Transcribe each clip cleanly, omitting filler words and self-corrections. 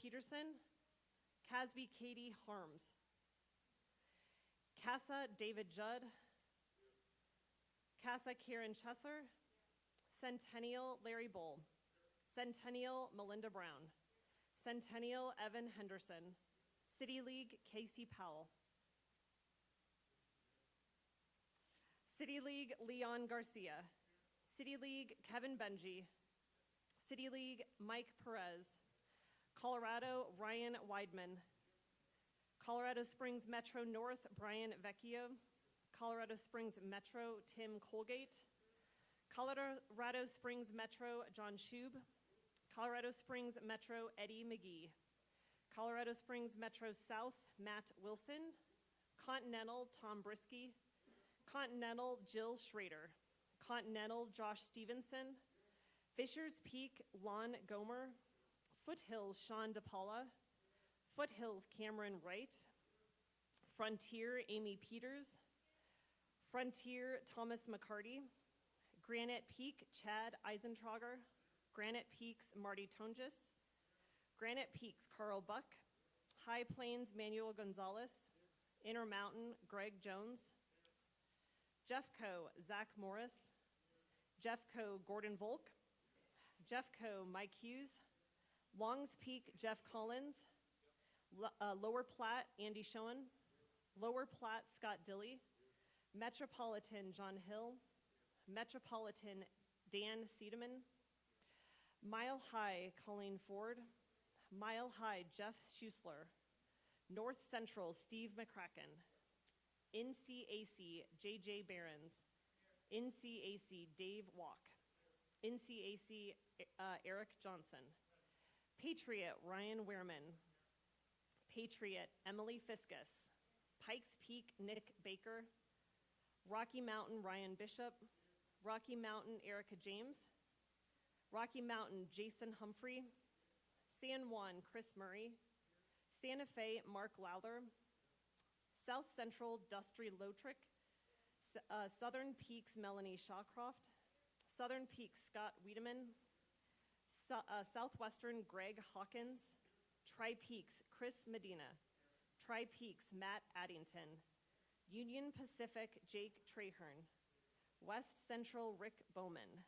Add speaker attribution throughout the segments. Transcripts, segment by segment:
Speaker 1: Peterson. Casby Katie Harms. Casa David Judd. Casa Karen Chesser. Centennial Larry Bull. Centennial Melinda Brown. Centennial Evan Henderson. City League Casey Powell. City League Leon Garcia. City League Kevin Benji. City League Mike Perez. Colorado Ryan Weidman. Colorado Springs Metro North Brian Vecchio. Colorado Springs Metro Tim Colgate. Colorado Springs Metro John Schub. Colorado Springs Metro Eddie McGee. Colorado Springs Metro South Matt Wilson. Continental Tom Brisky. Continental Jill Schrader. Continental Josh Stevenson. Fishers Peak Lon Gomer. Foothills Sean DePaula. Foothills Cameron Wright. Frontier Amy Peters. Frontier Thomas McCarty. Granite Peak Chad Eisentrager. Granite Peaks Marty Tonjes. Granite Peaks Carl Buck. High Plains Manuel Gonzalez. Intermountain Greg Jones. Jeffco Zach Morris. Jeffco Gordon Volk. Jeffco Mike Hughes. Longs Peak Jeff Collins. Lower Platte Andy Schoen. Lower Platte Scott Dilley. Metropolitan John Hill. Metropolitan Dan Siedemann. Mile High Colleen Ford. Mile High Jeff Schusler. North Central Steve McCracken. NCAC JJ Behrens. NCAC Dave Walk. NCAC Eric Johnson. Patriot Ryan Wehrman. Patriot Emily Fiskus. Pikes Peak Nick Baker. Rocky Mountain Ryan Bishop. Rocky Mountain Erica James. Rocky Mountain Jason Humphrey. San Juan Chris Murray. Santa Fe Mark Lowther. South Central Dustry Lotrick. Southern Peaks Melanie Shawcroft. Southern Peaks Scott Wiedemann. Southwestern Greg Hawkins. Tri-Peaks Chris Medina. Tri-Peaks Matt Addington. Union Pacific Jake Trahern. West Central Rick Bowman.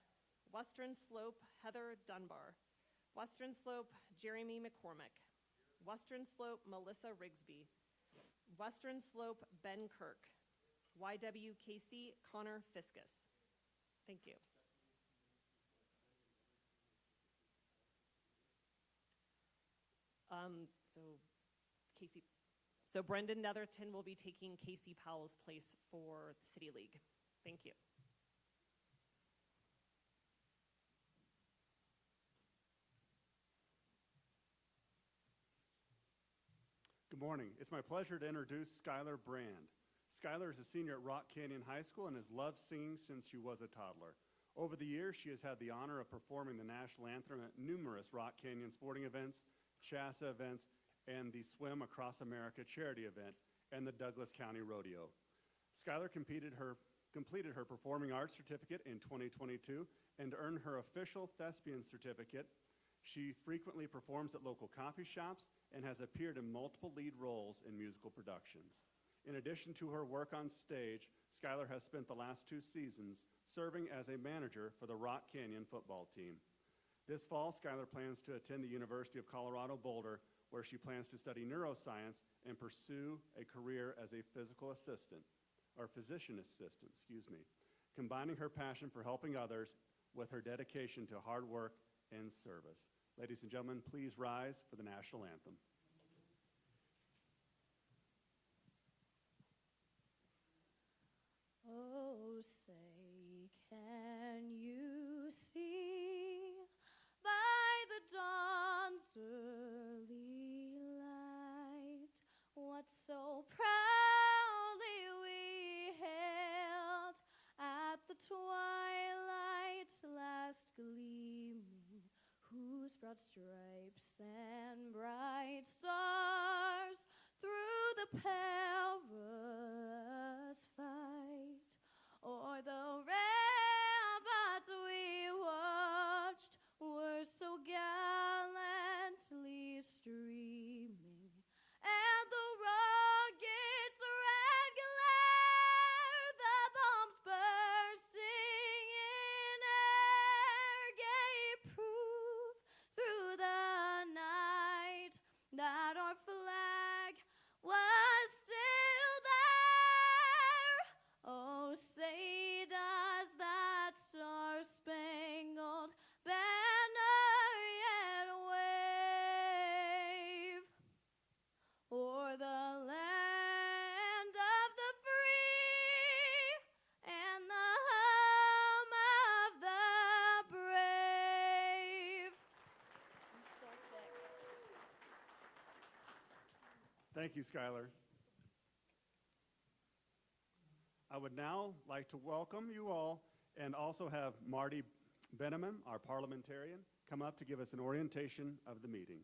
Speaker 1: Western Slope Heather Dunbar. Western Slope Jeremy McCormick. Western Slope Melissa Rigsby. Western Slope Ben Kirk. YWKC Connor Fiskus. Thank you. So Brendan Netherton will be taking Casey Powell's place for the City League. Thank you.
Speaker 2: Good morning. It's my pleasure to introduce Skylar Brand. Skylar is a senior at Rock Canyon High School and has loved singing since she was a toddler. Over the years, she has had the honor of performing the national anthem at numerous Rock Canyon sporting events, CHSAA events, and the Swim Across America charity event, and the Douglas County Rodeo. Skylar completed her Performing Arts Certificate in 2022 and earned her official Thespian Certificate. She frequently performs at local coffee shops and has appeared in multiple lead roles in musical productions. In addition to her work on stage, Skylar has spent the last 2 seasons serving as a manager for the Rock Canyon football team. This fall, Skylar plans to attend the University of Colorado Boulder, where she plans to study neuroscience and pursue a career as a physician assistant, combining her passion for helping others with her dedication to hard work and service. Ladies and gentlemen, please rise for the national anthem.
Speaker 3: Oh, say, can you see by the dawn's early light what so proudly we hailed at the twilight's last gleaming, whose broad stripes and bright stars through the perilous fight o'er the ramparts we watched were so gallantly streaming. streaming, and the rockets' red glare, the bombs bursting in air, gave proof through the night that our flag was still there. Oh, say does that star-spangled banner yet wave o'er the land of the free and the home of the brave. I'm still sick.
Speaker 2: Thank you, Skylar. I would now like to welcome you all and also have Marty Beneman, our parliamentarian, come up to give us an orientation of the meeting.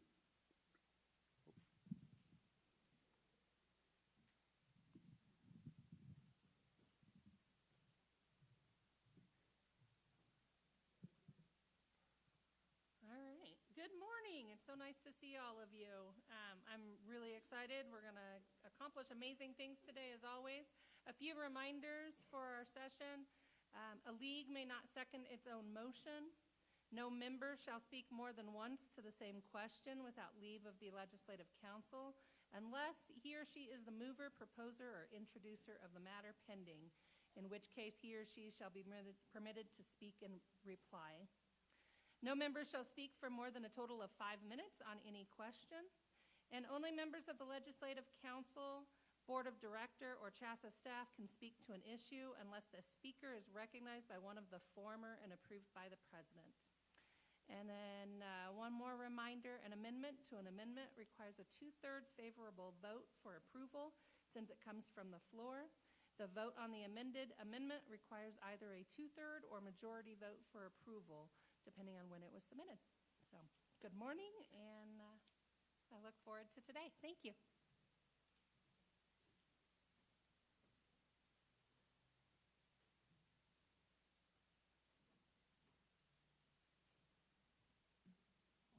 Speaker 4: All right. Good morning. It's so nice to see all of you. I'm really excited. We're going to accomplish amazing things today, as always. A few reminders for our session. A league may not second its own motion. No member shall speak more than once to the same question without leave of the Legislative Council, unless he or she is the mover, proposer, or introducer of the matter pending, in which case he or she shall be permitted to speak and reply. No member shall speak for more than a total of 5 minutes on any question, and only members of the Legislative Council, Board of Director, or CHSAA staff can speak to an issue unless the speaker is recognized by one of the former and approved by the President. And then one more reminder, an amendment to an amendment requires a 2/3 favorable vote for approval since it comes from the floor. The vote on the amended amendment requires either a 2/3 or majority vote for approval, depending on when it was submitted. So, good morning, and I look forward to today. Thank you.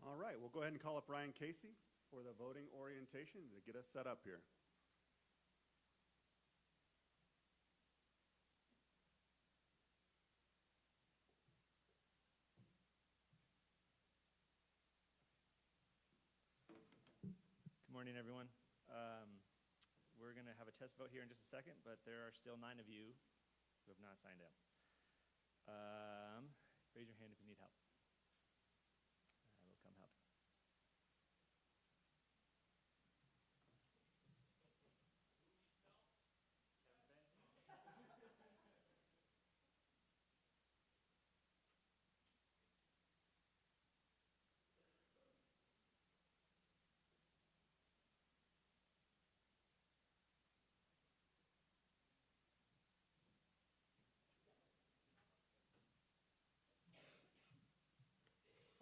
Speaker 2: All right, we'll go ahead and call up Ryan Casey for the voting orientation to get us set up here.
Speaker 5: Good morning, everyone. We're going to have a test vote here in just a second, but there are still 9 of you who have not signed up. Raise your hand if you need help. I will come help.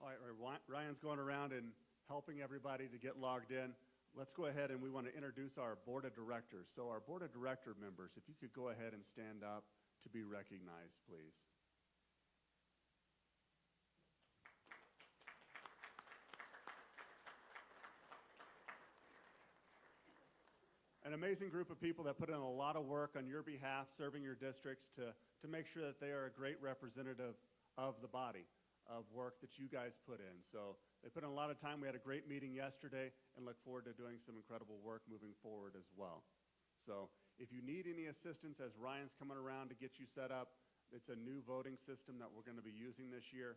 Speaker 2: All right, Ryan's going around and helping everybody to get logged in. Let's go ahead and we want to introduce our Board of Directors. So our Board of Director members, if you could go ahead and stand up to be recognized, please. An amazing group of people that put in a lot of work on your behalf, serving your districts to make sure that they are a great representative of the body of work that you guys put in. So they put in a lot of time. We had a great meeting yesterday and look forward to doing some incredible work moving forward as well. So if you need any assistance as Ryan's coming around to get you set up, it's a new voting system that we're going to be using this year.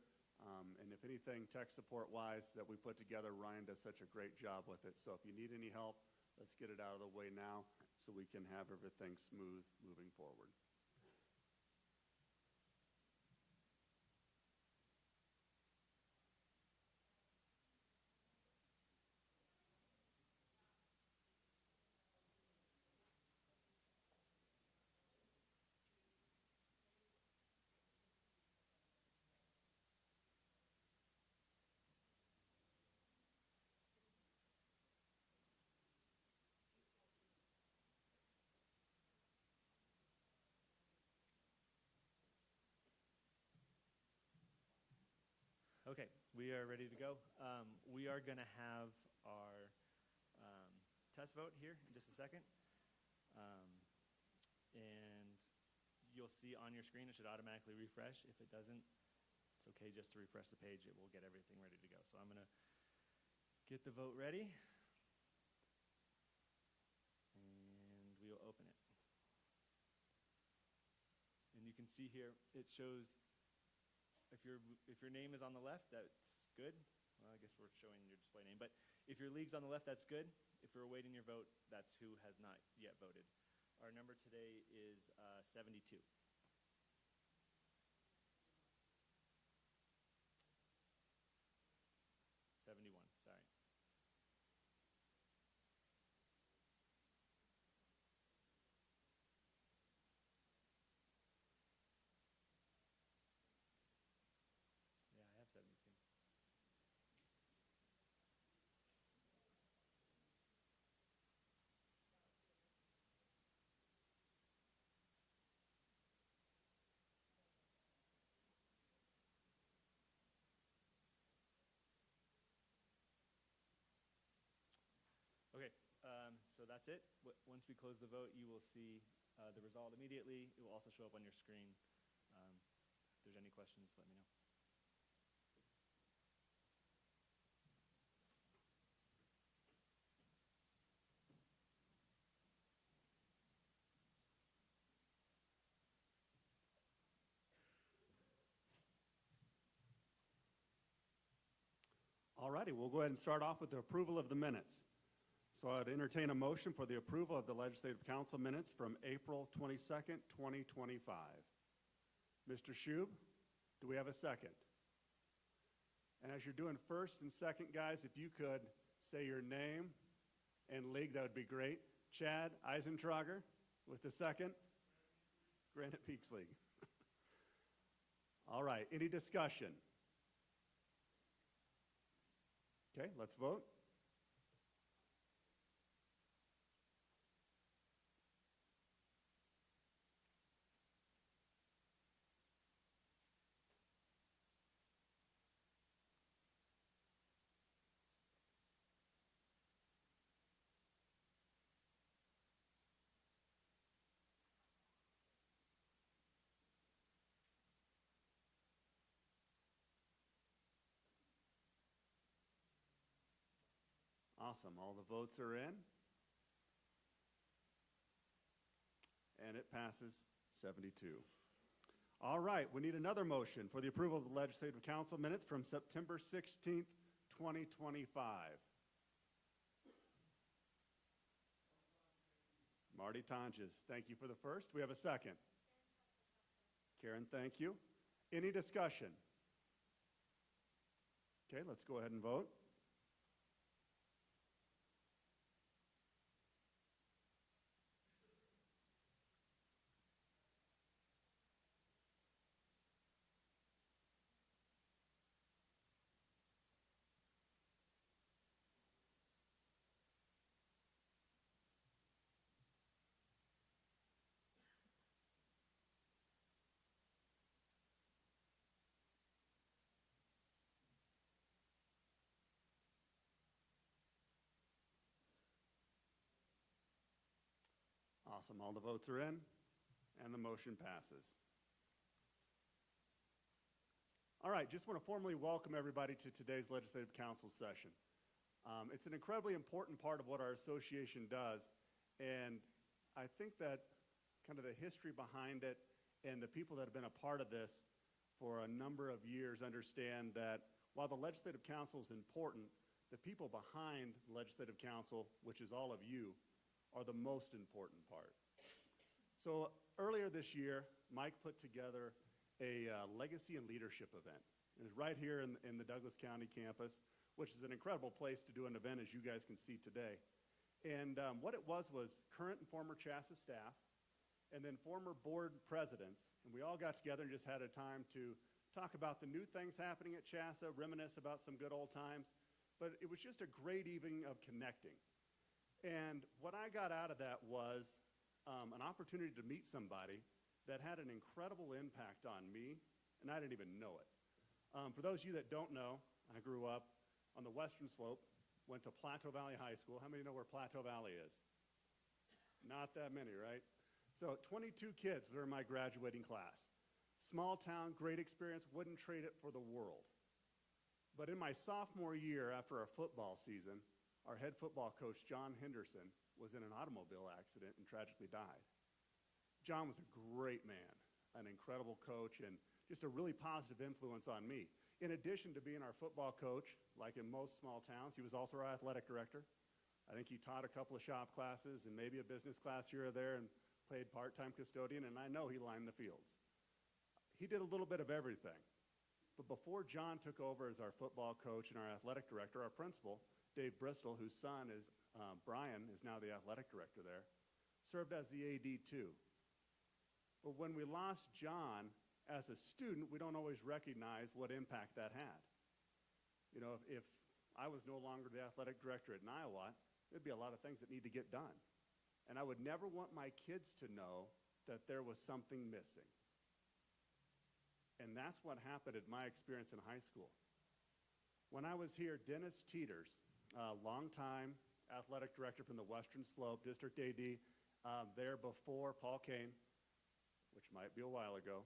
Speaker 2: And if anything, tech support-wise that we put together, Ryan does such a great job with it. So if you need any help, let's get it out of the way now so we can have everything smooth moving forward.
Speaker 5: Okay, we are ready to go. We are going to have our test vote here in just a second. And you'll see on your screen, it should automatically refresh. If it doesn't, it's okay just to refresh the page. It will get everything ready to go. So I'm going to get the vote ready. And we will open it. And you can see here, it shows if your name is on the left, that's good. Well, I guess we're showing your display name. But if your league's on the left, that's good. If you're awaiting your vote, that's who has not yet voted. Our number today is 72. 71, sorry. Yeah, I have 72. Okay, so that's it. Once we close the vote, you will see the result immediately. It will also show up on your screen. If there's any questions, let me know.
Speaker 2: All righty, we'll go ahead and start off with the approval of the minutes. So I'd entertain a motion for the approval of the Legislative Council minutes from April 22nd, 2025. Mr. Shube, do we have a second? And as you're doing first and second, guys, if you could say your name and league, that would be great. Chad Eisentrager with the second. Granite Peaks League. All right, any discussion? Okay, let's vote. Awesome, all the votes are in. And it passes 72. All right, we need another motion for the approval of the Legislative Council minutes from September 16th, 2025. Marty Tonjes, thank you for the first. We have a second. Karen, thank you. Any discussion? Okay, let's go ahead and vote. Awesome, all the votes are in, and the motion passes. All right, just want to formally welcome everybody to today's Legislative Council session. It's an incredibly important part of what our association does, and I think that kind of the history behind it and the people that have been a part of this for a number of years understand that while the Legislative Council is important, the people behind the Legislative Council, which is all of you, are the most important part. So earlier this year, Mike put together a legacy and leadership event. It was right here in the Douglas County campus, which is an incredible place to do an event, as you guys can see today. And what it was current and former CHSAA staff, and then former board presidents, and we all got together and just had a time to talk about the new things happening at CHSAA, reminisce about some good old times, but it was just a great evening of connecting. And what I got out of that was an opportunity to meet somebody that had an incredible impact on me, and I didn't even know it. For those of you that don't know, I grew up on the western slope went to Plateau Valley High School. How many know where Plateau Valley is? Not that many, right? So 22 kids were in my graduating class. Small town, great experience, wouldn't trade it for the world. But in my sophomore year, after our football season, our head football coach, John Henderson, was in an automobile accident and tragically died. John was a great man, an incredible coach, and just a really positive influence on me. In addition to being our football coach, like in most small towns, he was also our athletic director. I think he taught a couple of shop classes and maybe a business class here or there and played part-time custodian, and I know he lined the fields. He did a little bit of everything. But before John took over as our football coach and our athletic director, our principal, Dave Bristol, whose son is Brian, is now the athletic director there, served as the AD too. But when we lost John as a student, we don't always recognize what impact that had. You know, if I was no longer the athletic director at Niawat, there'd be a lot of things that need to get done. And I would never want my kids to know that there was something missing. And that's what happened in my experience in high school. When I was here, Dennis Teeters, a longtime athletic director from the Western Slope, District AD, there before Paul Kane, which might be a while ago,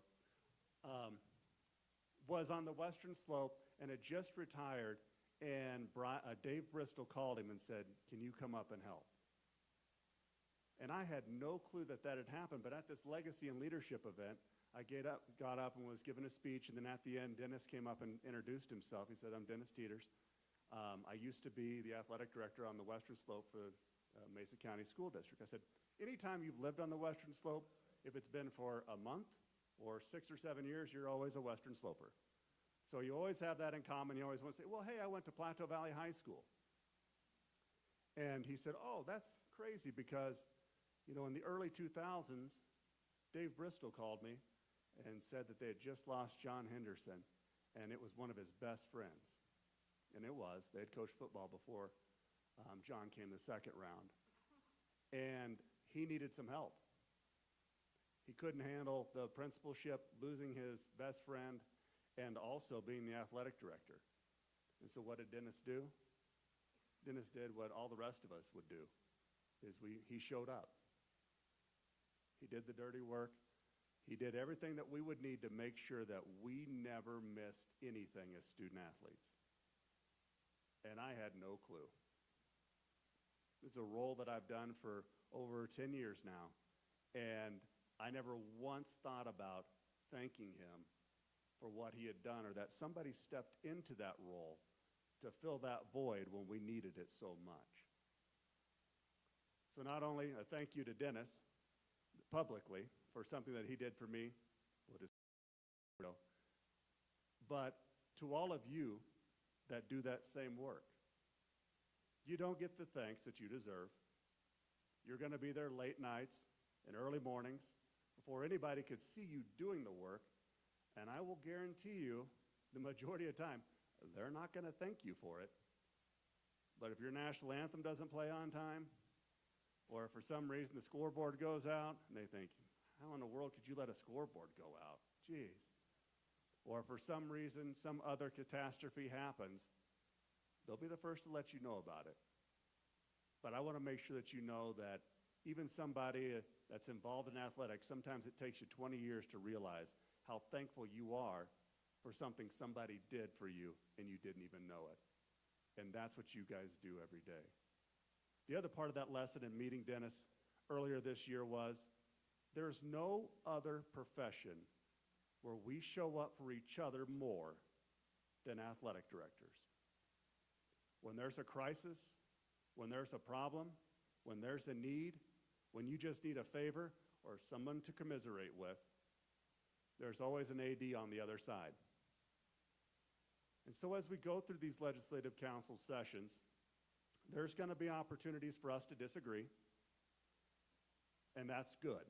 Speaker 2: was on the Western Slope and had just retired, and Dave Bristol called him and said, "Can you come up and help?" And I had no clue that that had happened, but at this legacy and leadership event, I got up and was given a speech, and then at the end, Dennis came up and introduced himself. He said, "I'm Dennis Teeters. I used to be the athletic director on the Western Slope for Mesa County School District." I said, "Anytime you've lived on the Western Slope, if it's been for a month or 6 or 7 years, you're always a Western Sloper. So you always have that in common. You always want to say, well, hey, I went to Plateau Valley High School." And he said, "Oh, that's crazy because, you know, in the early 2000s, Dave Bristol called me and said that they had just lost John Henderson, and it was one of his best friends." And it was. They had coached football before John came the second round. And he needed some help. He couldn't handle the principalship, losing his best friend, and also being the athletic director. And so what did Dennis do? Dennis did what all the rest of us would do, is he showed up. He did the dirty work. He did everything that we would need to make sure that we never missed anything as student athletes. And I had no clue. This is a role that I've done for over 10 years now, and I never once thought about thanking him for what he had done, or that somebody stepped into that role to fill that void when we needed it so much. So not only a thank you to Dennis publicly for something that he did for me, but to all of you that do that same work. You don't get the thanks that you deserve. You're going to be there late nights and early mornings before anybody could see you doing the work, and I will guarantee you the majority of the time, they're not going to thank you for it. But if your national anthem doesn't play on time, or if for some reason the scoreboard goes out, and they think, how in the world could you let a scoreboard go out? Jeez. Or for some reason, some other catastrophe happens, they'll be the first to let you know about it. But I want to make sure that you know that even somebody that's involved in athletics, sometimes it takes you 20 years to realize how thankful you are for something somebody did for you and you didn't even know it. And that's what you guys do every day. The other part of that lesson in meeting Dennis earlier this year was, there's no other profession where we show up for each other more than athletic directors. When there's a crisis, when there's a problem, when there's a need, when you just need a favor or someone to commiserate with, there's always an AD on the other side. And so as we go through these legislative council sessions, there's going to be opportunities for us to disagree, and that's good.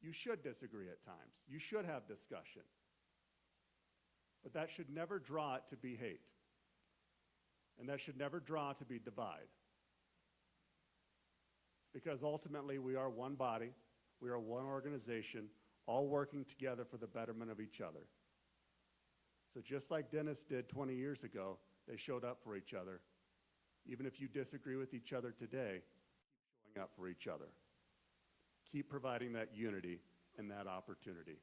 Speaker 2: You should disagree at times. You should have discussion. But that should never draw it to be hate. And that should never draw to be divide. Because ultimately we are one body, we are one organization, all working together for the betterment of each other. So just like Dennis did 20 years ago, they showed up for each other. Even if you disagree with each other today, keep showing up for each other. Keep providing that unity and that opportunity,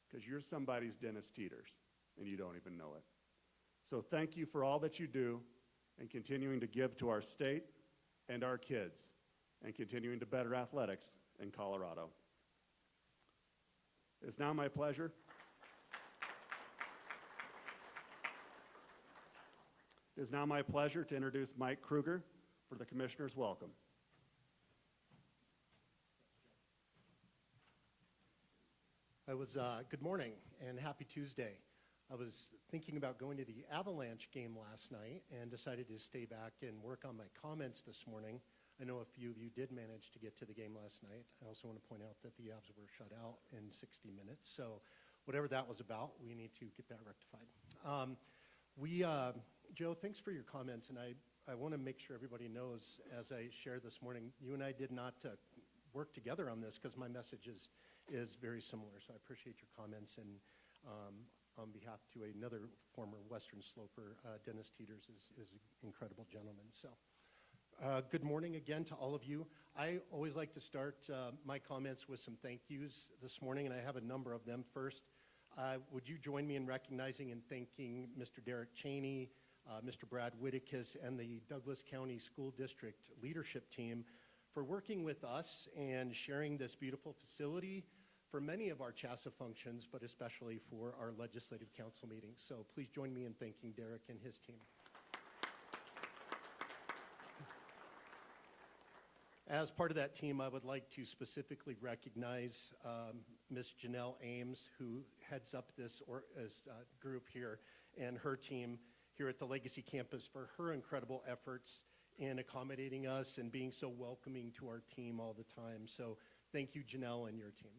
Speaker 2: because you're somebody's Dennis Teeters, and you don't even know it. So thank you for all that you do and continuing to give to our state and our kids and continuing to better athletics in Colorado. It's now my pleasure to introduce Mike Kruger for the Commissioner's welcome.
Speaker 6: Good morning and happy Tuesday. I was thinking about going to the Avalanche game last night and decided to stay back and work on my comments this morning. I know a few of you did manage to get to the game last night. I also want to point out that the Avs were shut out in 60 minutes. So whatever that was about, we need to get that rectified. Joe, thanks for your comments. And I want to make sure everybody knows, as I shared this morning, you and I did not work together on this because my message is very similar. So I appreciate your comments. And on behalf to another former Western Sloper, Dennis Teeters is an incredible gentleman. So good morning again to all of you. I always like to start my comments with some thank yous this morning, and I have a number of them. First, would you join me in recognizing and thanking Mr. Derek Cheney, Mr. Brad Whitticus, and the Douglas County School District leadership team for working with us and sharing this beautiful facility for many of our CHSAA functions, but especially for our Legislative Council meetings. So please join me in thanking Derek and his team. As part of that team, I would like to specifically recognize Ms. Janelle Ames, who heads up this group here, and her team here at the Legacy Campus for her incredible efforts in accommodating us and being so welcoming to our team all the time. So thank you, Janelle, and your team.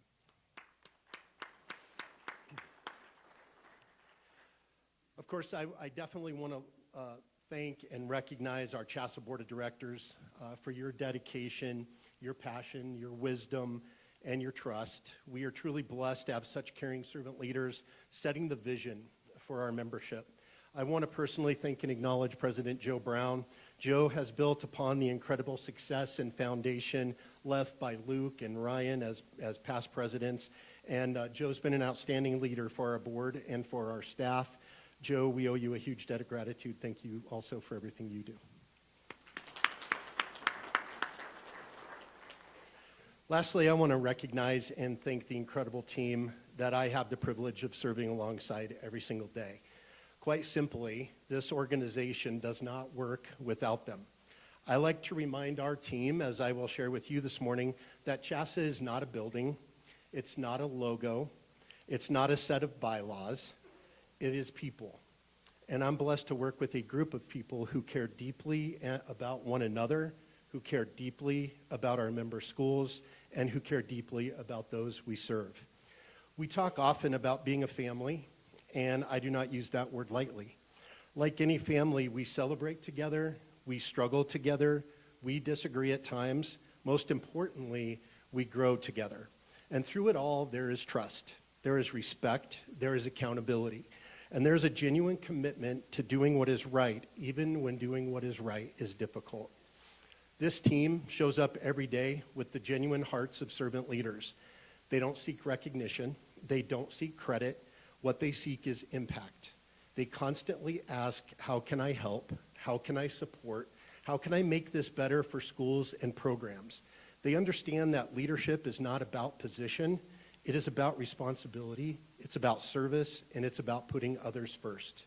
Speaker 6: Of course, I definitely want to thank and recognize our CHSAA Board of Directors for your dedication, your passion, your wisdom, and your trust. We are truly blessed to have such caring servant leaders setting the vision for our membership. I want to personally thank and acknowledge President Joe Brown. Joe has built upon the incredible success and foundation left by Luke and Ryan as past presidents. And Joe's been an outstanding leader for our board and for our staff. Joe, we owe you a huge debt of gratitude. Thank you also for everything you do. Lastly, I want to recognize and thank the incredible team that I have the privilege of serving alongside every single day. Quite simply, this organization does not work without them. I like to remind our team, as I will share with you this morning, that CHSAA is not a building, it's not a logo, it's not a set of bylaws. It is people. And I'm blessed to work with a group of people who care deeply about one another, who care deeply about our member schools, and who care deeply about those we serve. We talk often about being a family, and I do not use that word lightly. Like any family, we celebrate together, we struggle together, we disagree at times. Most importantly, we grow together. And through it all, there is trust, there is respect, there is accountability. And there's a genuine commitment to doing what is right, even when doing what is right is difficult. This team shows up every day with the genuine hearts of servant leaders. They don't seek recognition. They don't seek credit. What they seek is impact. They constantly ask, how can I help? How can I support? How can I make this better for schools and programs? They understand that leadership is not about position. It is about responsibility, it's about service, and it's about putting others first.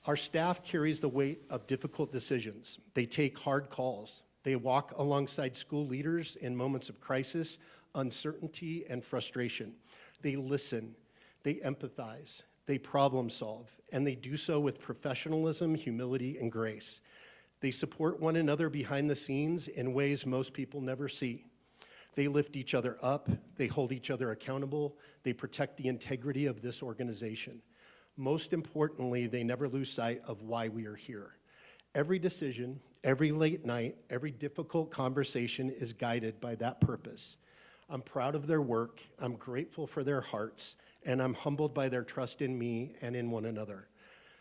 Speaker 6: Our staff carries the weight of difficult decisions. They take hard calls. They walk alongside school leaders in moments of crisis, uncertainty, and frustration. They listen, they empathize, they problem solve, and they do so with professionalism, humility, and grace. They support one another behind the scenes in ways most people never see. They lift each other up, they hold each other accountable, they protect the integrity of this organization. Most importantly, they never lose sight of why we are here. Every decision, every late night, every difficult conversation is guided by that purpose. I'm proud of their work, I'm grateful for their hearts, and I'm humbled by their trust in me and in one another.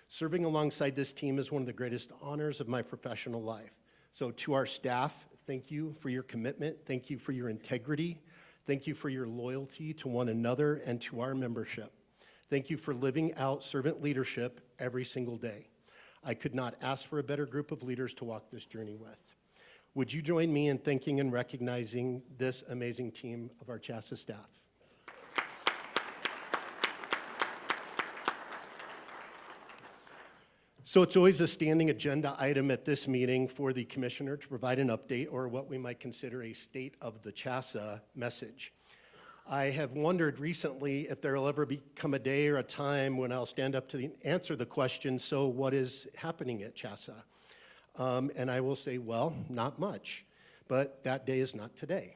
Speaker 6: Serving alongside this team is one of the greatest honors of my professional life. So to our staff, thank you for your commitment. Thank you for your integrity. Thank you for your loyalty to one another and to our membership. Thank you for living out servant leadership every single day. I could not ask for a better group of leaders to walk this journey with. Would you join me in thanking and recognizing this amazing team of our CHSAA staff? So it's always a standing agenda item at this meeting for the commissioner to provide an update or what we might consider a state of the CHSAA message. I have wondered recently if there will ever become a day or a time when I'll stand up to answer the question, so what is happening at CHSAA? And I will say, well, not much, but that day is not today.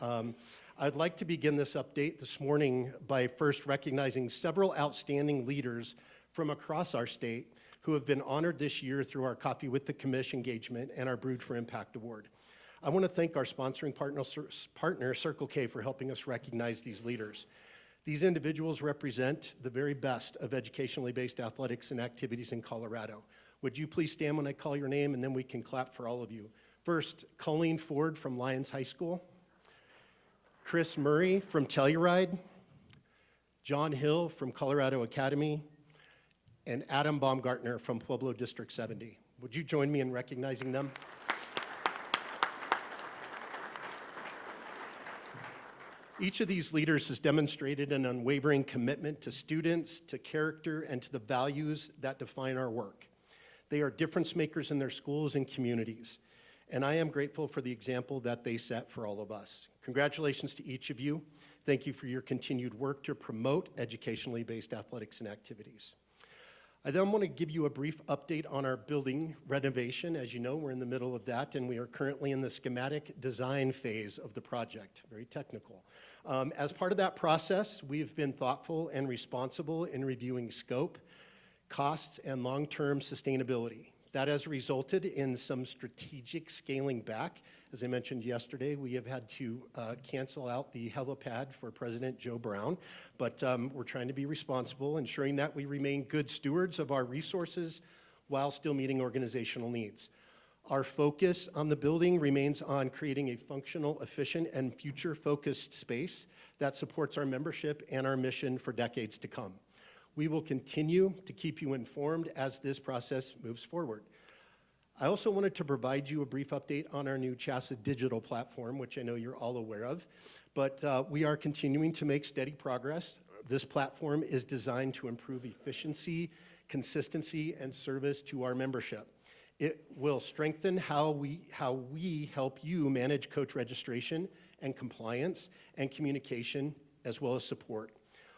Speaker 6: I'd like to begin this update this morning by first recognizing several outstanding leaders from across our state who have been honored this year through our Coffee with the Commish engagement and our Brewed for Impact Award. I want to thank our sponsoring partner, Circle K, for helping us recognize these leaders. These individuals represent the very best of educationally based athletics and activities in Colorado. Would you please stand when I call your name, and then we can clap for all of you. First, Colleen Ford from Lyons High School, Chris Murray from Telluride, John Hill from Colorado Academy, and Adam Baumgartner from Pueblo District 70. Would you join me in recognizing them? Each of these leaders has demonstrated an unwavering commitment to students, to character, and to the values that define our work. They are difference makers in their schools and communities, and I am grateful for the example that they set for all of us. Congratulations to each of you. Thank you for your continued work to promote educationally based athletics and activities. I then want to give you a brief update on our building renovation. As you know, we're in the middle of that, and we are currently in the schematic design phase of the project, very technical. As part of that process, we've been thoughtful and responsible in reviewing scope, costs, and long-term sustainability. That has resulted in some strategic scaling back. As I mentioned yesterday, we have had to cancel out the helipad for President Joe Brown, but we're trying to be responsible, ensuring that we remain good stewards of our resources while still meeting organizational needs. Our focus on the building remains on creating a functional, efficient, and future-focused space that supports our membership and our mission for decades to come. We will continue to keep you informed as this process moves forward. I also wanted to provide you a brief update on our new CHSAA digital platform, which I know you're all aware of, but we are continuing to make steady progress. This platform is designed to improve efficiency, consistency, and service to our membership. It will strengthen how we help you manage coach registration and compliance and communication, as well as support.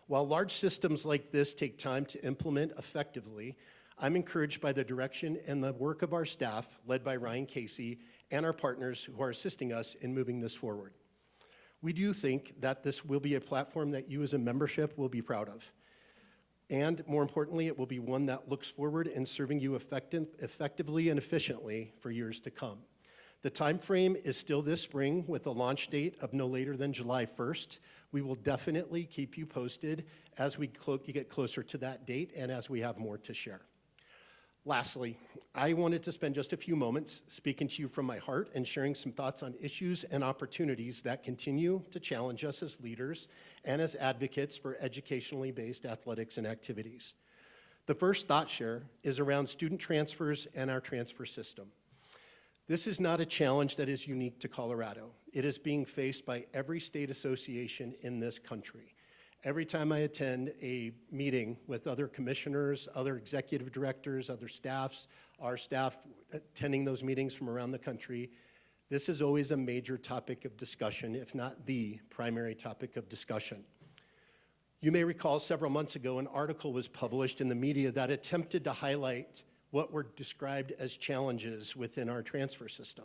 Speaker 6: While large systems like this take time to implement effectively, I'm encouraged by the direction and the work of our staff, led by Ryan Casey, and our partners who are assisting us in moving this forward. We do think that this will be a platform that you as a membership will be proud of. And more importantly, it will be one that looks forward in serving you effectively and efficiently for years to come. The time frame is still this spring with a launch date of no later than July 1st. We will definitely keep you posted as we get closer to that date and as we have more to share. Lastly, I wanted to spend just a few moments speaking to you from my heart and sharing some thoughts on issues and opportunities that continue to challenge us as leaders and as advocates for educationally based athletics and activities. The first thought share is around student transfers and our transfer system. This is not a challenge that is unique to Colorado. It is being faced by every state association in this country. Every time I attend a meeting with other commissioners, other executive directors, other staffs, our staff attending those meetings from around the country, this is always a major topic of discussion, if not the primary topic of discussion. You may recall several months ago, an article was published in the media that attempted to highlight what were described as challenges within our transfer system.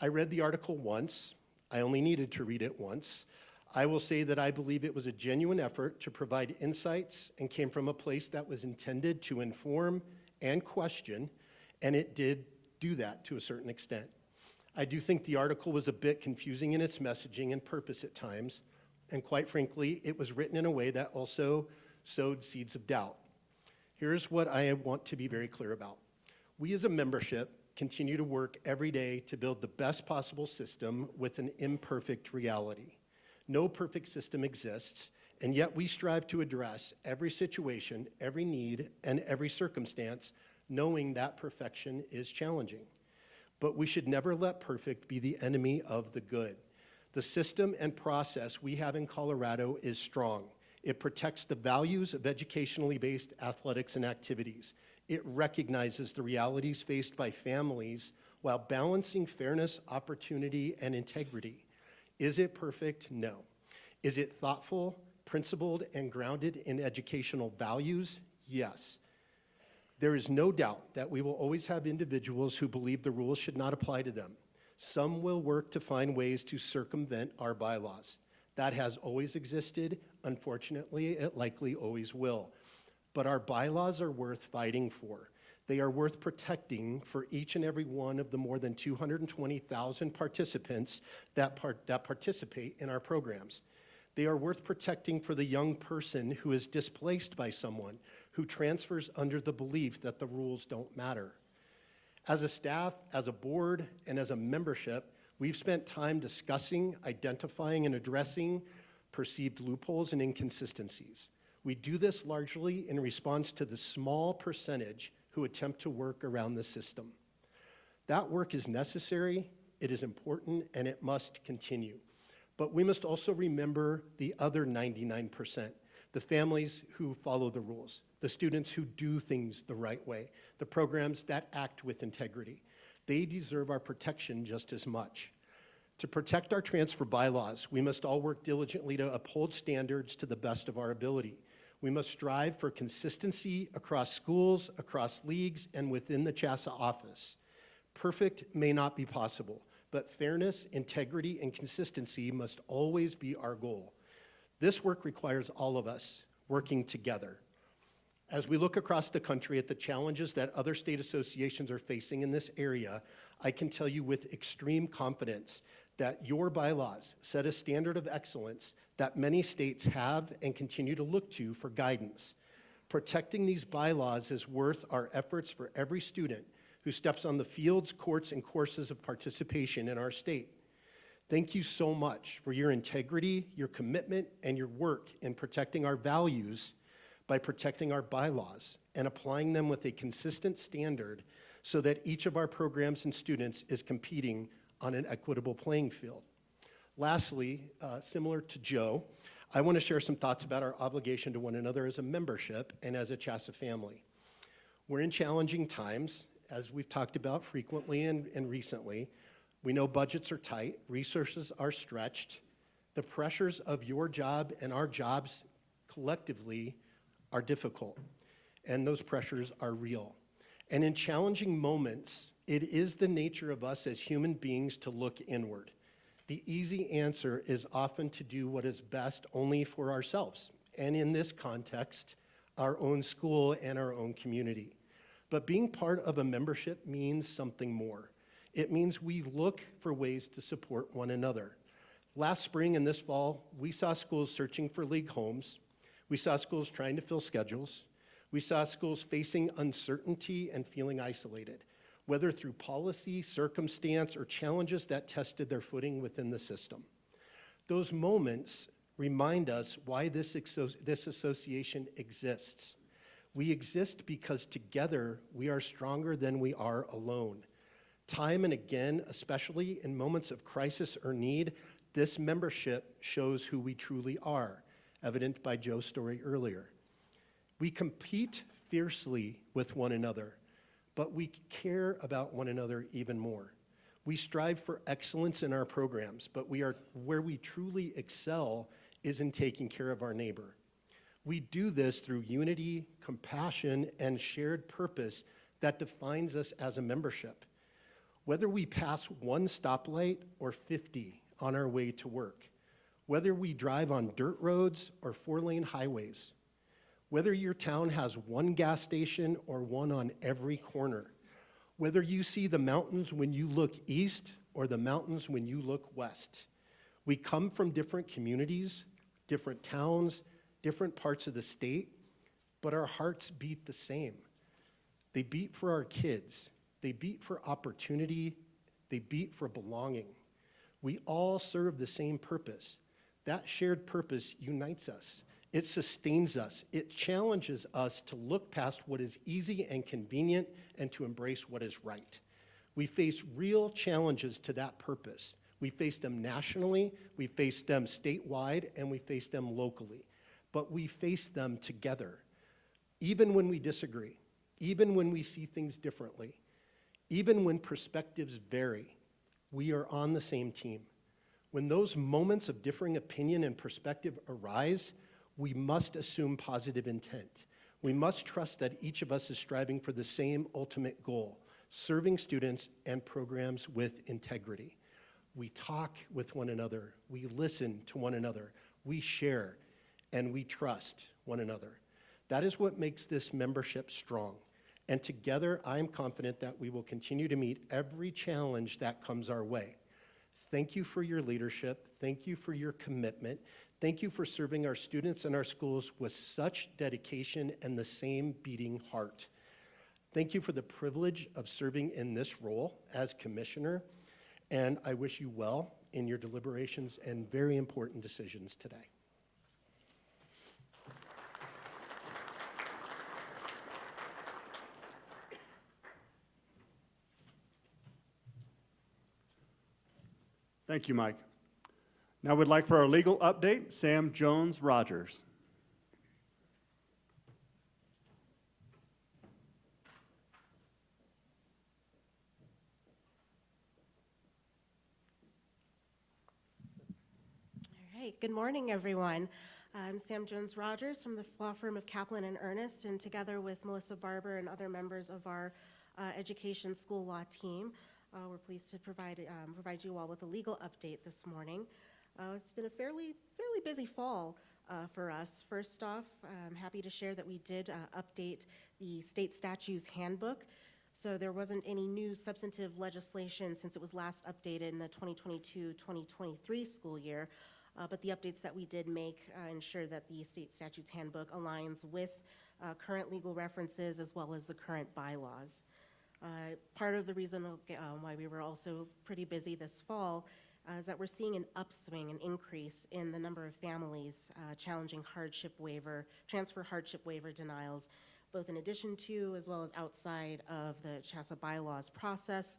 Speaker 6: I read the article once. I only needed to read it once. I will say that I believe it was a genuine effort to provide insights and came from a place that was intended to inform and question, and it did do that to a certain extent. I do think the article was a bit confusing in its messaging and purpose at times, and quite frankly, it was written in a way that also sowed seeds of doubt. Here's what I want to be very clear about. We as a membership continue to work every day to build the best possible system with an imperfect reality. No perfect system exists, and yet we strive to address every situation, every need, and every circumstance, knowing that perfection is challenging. But we should never let perfect be the enemy of the good. The system and process we have in Colorado is strong. It protects the values of educationally based athletics and activities. It recognizes the realities faced by families while balancing fairness, opportunity, and integrity. Is it perfect? No. Is it thoughtful, principled, and grounded in educational values? Yes. There is no doubt that we will always have individuals who believe the rules should not apply to them. Some will work to find ways to circumvent our bylaws. That has always existed. Unfortunately, it likely always will. But our bylaws are worth fighting for. They are worth protecting for each and every one of the more than 220,000 participants that participate in our programs. They are worth protecting for the young person who is displaced by someone who transfers under the belief that the rules don't matter. As a staff, as a board, and as a membership, we've spent time discussing, identifying, and addressing perceived loopholes and inconsistencies. We do this largely in response to the small percentage who attempt to work around the system. That work is necessary, it is important, and it must continue. But we must also remember the other 99%, the families who follow the rules, the students who do things the right way, the programs that act with integrity. They deserve our protection just as much. To protect our transfer bylaws, we must all work diligently to uphold standards to the best of our ability. We must strive for consistency across schools, across leagues, and within the CHSAA office. Perfect may not be possible, but fairness, integrity, and consistency must always be our goal. This work requires all of us working together. As we look across the country at the challenges that other state associations are facing in this area, I can tell you with extreme confidence that your bylaws set a standard of excellence that many states have and continue to look to for guidance. Protecting these bylaws is worth our efforts for every student who steps on the fields, courts, and courses of participation in our state. Thank you so much for your integrity, your commitment, and your work in protecting our values by protecting our bylaws and applying them with a consistent standard so that each of our programs and students is competing on an equitable playing field. Lastly, similar to Joe, I want to share some thoughts about our obligation to one another as a membership and as a CHSAA family. We're in challenging times, as we've talked about frequently and recently. We know budgets are tight, resources are stretched. The pressures of your job and our jobs collectively are difficult, and those pressures are real. And in challenging moments, it is the nature of us as human beings to look inward. The easy answer is often to do what is best only for ourselves, and in this context, our own school and our own community. But being part of a membership means something more. It means we look for ways to support one another. Last spring and this fall, we saw schools searching for league homes. We saw schools trying to fill schedules. We saw schools facing uncertainty and feeling isolated, whether through policy, circumstance, or challenges that tested their footing within the system. Those moments remind us why this association exists. We exist because together we are stronger than we are alone. Time and again, especially in moments of crisis or need, this membership shows who we truly are, evident by Joe's story earlier. We compete fiercely with one another, but we care about one another even more. We strive for excellence in our programs, but where we truly excel is in taking care of our neighbor. We do this through unity, compassion, and shared purpose that defines us as a membership. Whether we pass one stoplight or 50 on our way to work, whether we drive on dirt roads or 4-lane highways, whether your town has one gas station or one on every corner, whether you see the mountains when you look east or the mountains when you look west. We come from different communities, different towns, different parts of the state, but our hearts beat the same. They beat for our kids. They beat for opportunity. They beat for belonging. We all serve the same purpose. That shared purpose unites us. It sustains us. It challenges us to look past what is easy and convenient and to embrace what is right. We face real challenges to that purpose. We face them nationally, we face them statewide, and we face them locally. But we face them together, even when we disagree, even when we see things differently, even when perspectives vary. We are on the same team. When those moments of differing opinion and perspective arise, we must assume positive intent. We must trust that each of us is striving for the same ultimate goal, serving students and programs with integrity. We talk with one another, we listen to one another, we share, and we trust one another. That is what makes this membership strong. And together, I am confident that we will continue to meet every challenge that comes our way. Thank you for your leadership. Thank you for your commitment. Thank you for serving our students and our schools with such dedication and the same beating heart. Thank you for the privilege of serving in this role as commissioner, and I wish you well in your deliberations and very important decisions today.
Speaker 2: Thank you, Mike. Now we'd like for our legal update, Sam Jones-Rogers.
Speaker 7: All right, good morning, everyone. I'm Sam Jones-Rogers from the law firm of Kaplan and Ernest, and together with Melissa Barber and other members of our education school law team, we're pleased to provide you all with a legal update this morning. It's been a fairly busy fall for us. First off, I'm happy to share that we did update the state statutes handbook. So there wasn't any new substantive legislation since it was last updated in the 2022-2023 school year. But the updates that we did make ensure that the state statutes handbook aligns with current legal references as well as the current bylaws. Part of the reason why we were also pretty busy this fall is that we're seeing an upswing, an increase in the number of families challenging transfer hardship waiver denials, both in addition to as well as outside of the CHSAA bylaws process.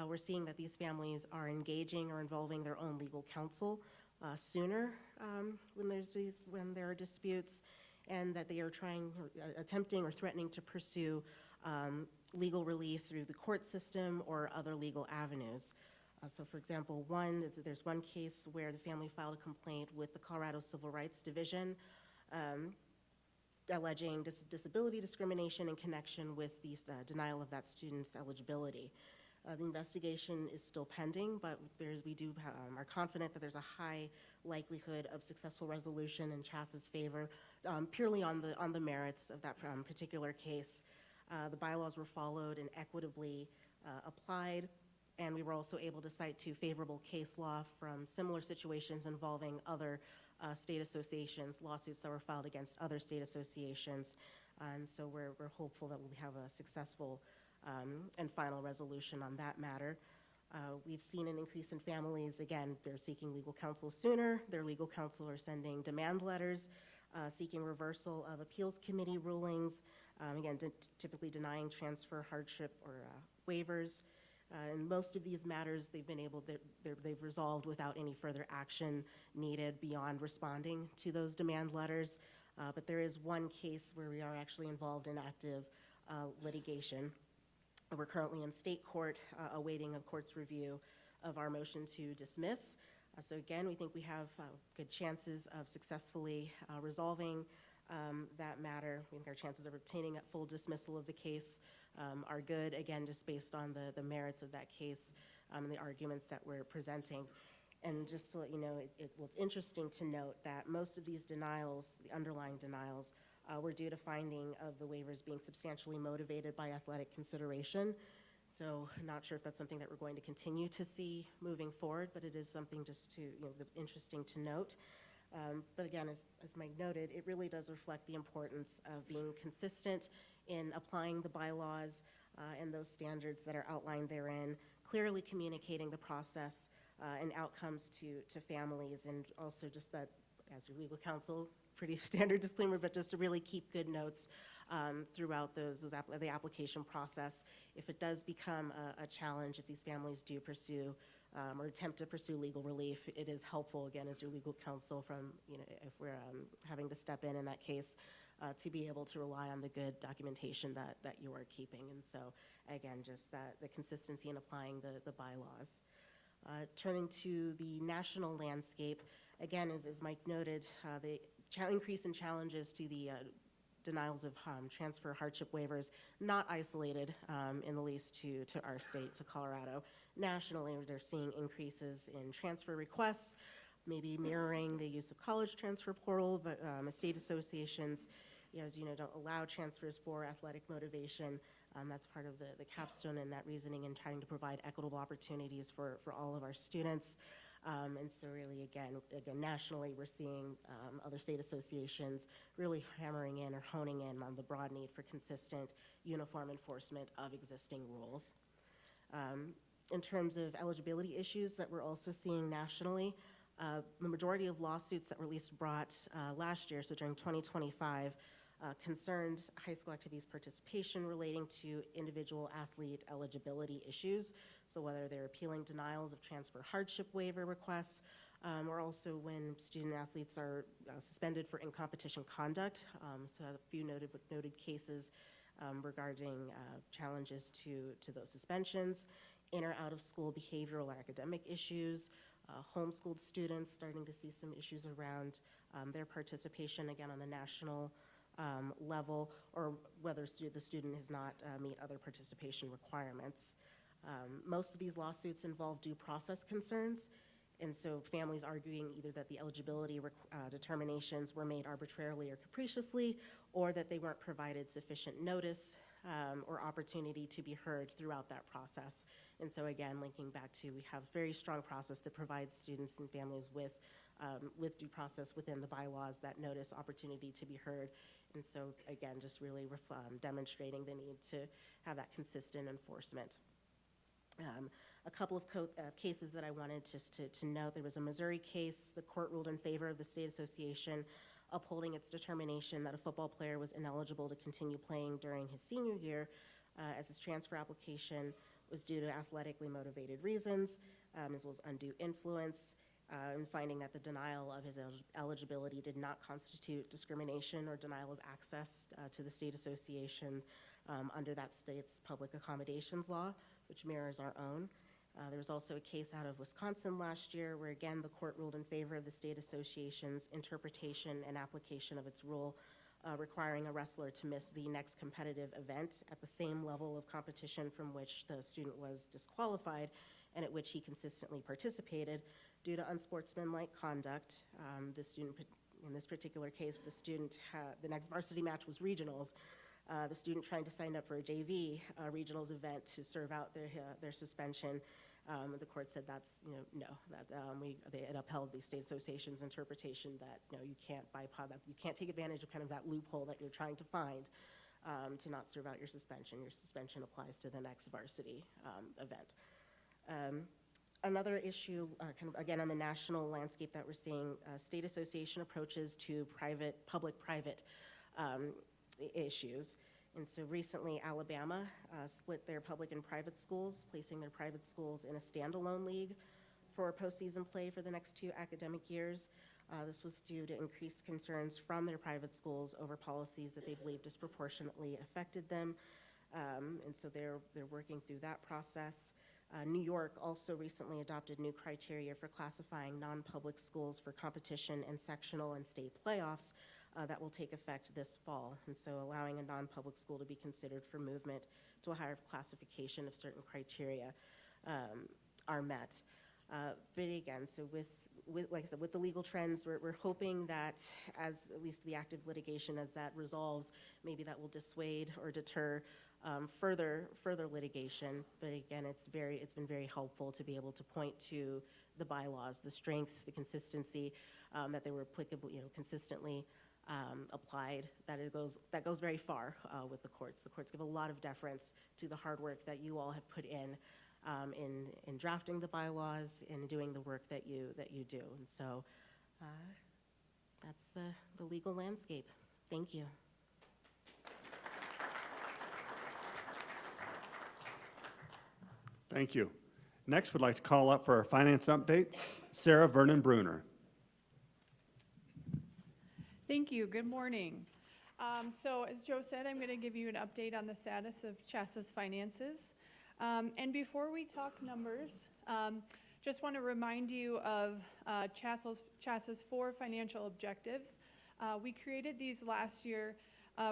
Speaker 7: We're seeing that these families are engaging or involving their own legal counsel sooner when there are disputes, and that they are attempting or threatening to pursue legal relief through the court system or other legal avenues. So for example, there's one case where the family filed a complaint with the Colorado Civil Rights Division alleging disability discrimination in connection with the denial of that student's eligibility. The investigation is still pending, but we are confident that there's a high likelihood of successful resolution in CHSAA's favor, purely on the merits of that particular case. The bylaws were followed and equitably applied, and we were also able to cite to favorable case law from similar situations involving other state associations, lawsuits that were filed against other state associations. And so we're hopeful that we'll have a successful and final resolution on that matter. We've seen an increase in families. Again, they're seeking legal counsel sooner. Their legal counsel are sending demand letters, seeking reversal of appeals committee rulings, again, typically denying transfer hardship or waivers. In most of these matters, they've resolved without any further action needed beyond responding to those demand letters. But there is one case where we are actually involved in active litigation. We're currently in state court awaiting a court's review of our motion to dismiss. So again, we think we have good chances of successfully resolving that matter. We think our chances of obtaining a full dismissal of the case are good, again, just based on the merits of that case and the arguments that we're presenting. And just to let you know, it's interesting to note that most of these denials, the underlying denials, were due to finding of the waivers being substantially motivated by athletic consideration. So I'm not sure if that's something that we're going to continue to see moving forward, but it is something just to, interesting to note. But again, as Mike noted, it really does reflect the importance of being consistent in applying the bylaws and those standards that are outlined therein, clearly communicating the process and outcomes to families, and also just that, as your legal counsel, pretty standard disclaimer, but just to really keep good notes throughout the application process. If it does become a challenge, if these families do pursue or attempt to pursue legal relief, it is helpful, again, as your legal counsel from, if we're having to step in that case, to be able to rely on the good documentation that you are keeping. And so, again, just the consistency in applying the bylaws. Turning to the national landscape, again, as Mike noted, the increase in challenges to the denials of transfer hardship waivers, not isolated in the least to our state, to Colorado. Nationally, they're seeing increases in transfer requests, maybe mirroring the use of college transfer portal, but state associations, as you know, don't allow transfers for athletic motivation. That's part of the capstone in that reasoning and trying to provide equitable opportunities for all of our students. And so really, again, nationally, we're seeing other state associations really hammering in or honing in on the broad need for consistent, uniform enforcement of existing rules. In terms of eligibility issues that we're also seeing nationally, the majority of lawsuits that were at least brought last year, so during 2025, concerned high school activities participation relating to individual athlete eligibility issues. So whether they're appealing denials of transfer hardship waiver requests, or also when student athletes are suspended for in-competition conduct. So a few noted cases regarding challenges to those suspensions, in or out of school behavioral or academic issues, homeschooled students starting to see some issues around their participation, again, on the national level, or whether the student has not meet other participation requirements. Most of these lawsuits involve due process concerns, and so families arguing either that the eligibility determinations were made arbitrarily or capriciously, or that they weren't provided sufficient notice or opportunity to be heard throughout that process. And so again, linking back to, we have a very strong process that provides students and families with due process within the bylaws, that notice, opportunity to be heard. And so again, just really demonstrating the need to have that consistent enforcement. A couple of cases that I wanted just to note. There was a Missouri case. The court ruled in favor of the state association, upholding its determination that a football player was ineligible to continue playing during his senior year as his transfer application was due to athletically motivated reasons, as well as undue influence, and finding that the denial of his eligibility did not constitute discrimination or denial of access to the state association under that state's public accommodations law, which mirrors our own. There was also a case out of Wisconsin last year where, again, the court ruled in favor of the state association's interpretation and application of its rule, requiring a wrestler to miss the next competitive event at the same level of competition from which the student was disqualified and at which he consistently participated due to unsportsmanlike conduct. The student, in this particular case, the next varsity match was regionals. The student trying to sign up for a JV regionals event to serve out their suspension. The court said that's, no, that it upheld the state association's interpretation that, you can't bypass that, you can't take advantage of kind of that loophole that you're trying to find to not serve out your suspension. Your suspension applies to the next varsity event. Another issue, kind of again on the national landscape that we're seeing, state association approaches to public-private issues. And so recently, Alabama split their public and private schools, placing their private schools in a standalone league for postseason play for the next 2 academic years. This was due to increased concerns from their private schools over policies that they believe disproportionately affected them. And so they're working through that process. New York also recently adopted new criteria for classifying non-public schools for competition and sectional and state playoffs that will take effect this fall. And so allowing a non-public school to be considered for movement to a higher classification if certain criteria are met. But again, so like I said, with the legal trends, we're hoping that as at least the active litigation, as that resolves, maybe that will dissuade or deter further litigation. But again, it's been very helpful to be able to point to the bylaws, the strength, the consistency, that they were applicable, consistently applied. That goes very far with the courts. The courts give a lot of deference to the hard work that you all have put in drafting the bylaws and doing the work that you do. And so that's the legal landscape. Thank you.
Speaker 2: Thank you. Next, we'd like to call up for our finance updates, Sarah Vernon Bruner.
Speaker 8: Thank you. Good morning. So as Joe said, I'm going to give you an update on the status of CHSAA's finances. And before we talk numbers, just want to remind you of CHSAA's 4 financial objectives. We created these last year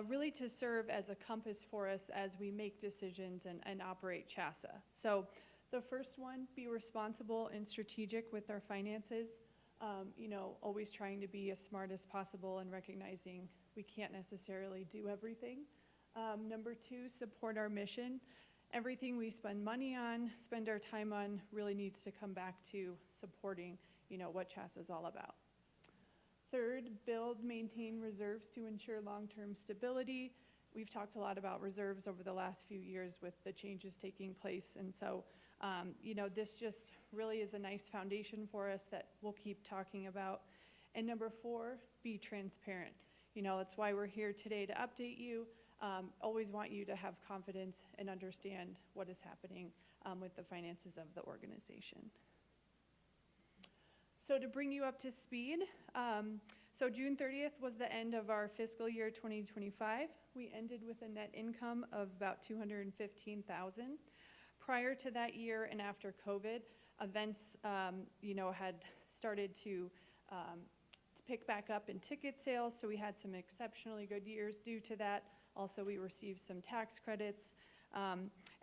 Speaker 8: really to serve as a compass for us as we make decisions and operate CHSAA. So the first one, be responsible and strategic with our finances. Always trying to be as smart as possible and recognizing we can't necessarily do everything. Number 2, support our mission. Everything we spend money on, spend our time on, really needs to come back to supporting, what CHSAA is all about. Third, build, maintain reserves to ensure long-term stability. We've talked a lot about reserves over the last few years with the changes taking place, and so this just really is a nice foundation for us that we'll keep talking about. And number 4, be transparent. That's why we're here today, to update you. Always want you to have confidence and understand what is happening with the finances of the organization. So to bring you up to speed, so June 30th was the end of our fiscal year 2025. We ended with a net income of about $215,000. Prior to that year and after COVID, events had started to pick back up in ticket sales, so we had some exceptionally good years due to that. Also, we received some tax credits,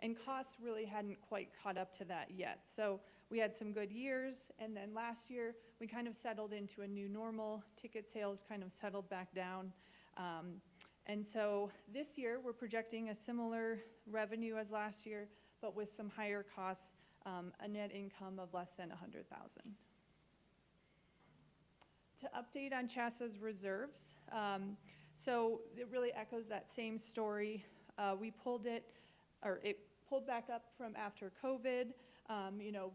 Speaker 8: and costs really hadn't quite caught up to that yet. So we had some good years, and then last year we kind of settled into a new normal. Ticket sales kind of settled back down. And so this year we're projecting a similar revenue as last year, but with some higher costs, a net income of less than $100,000. To update on CHSAA's reserves, so it really echoes that same story. It pulled back up from after COVID.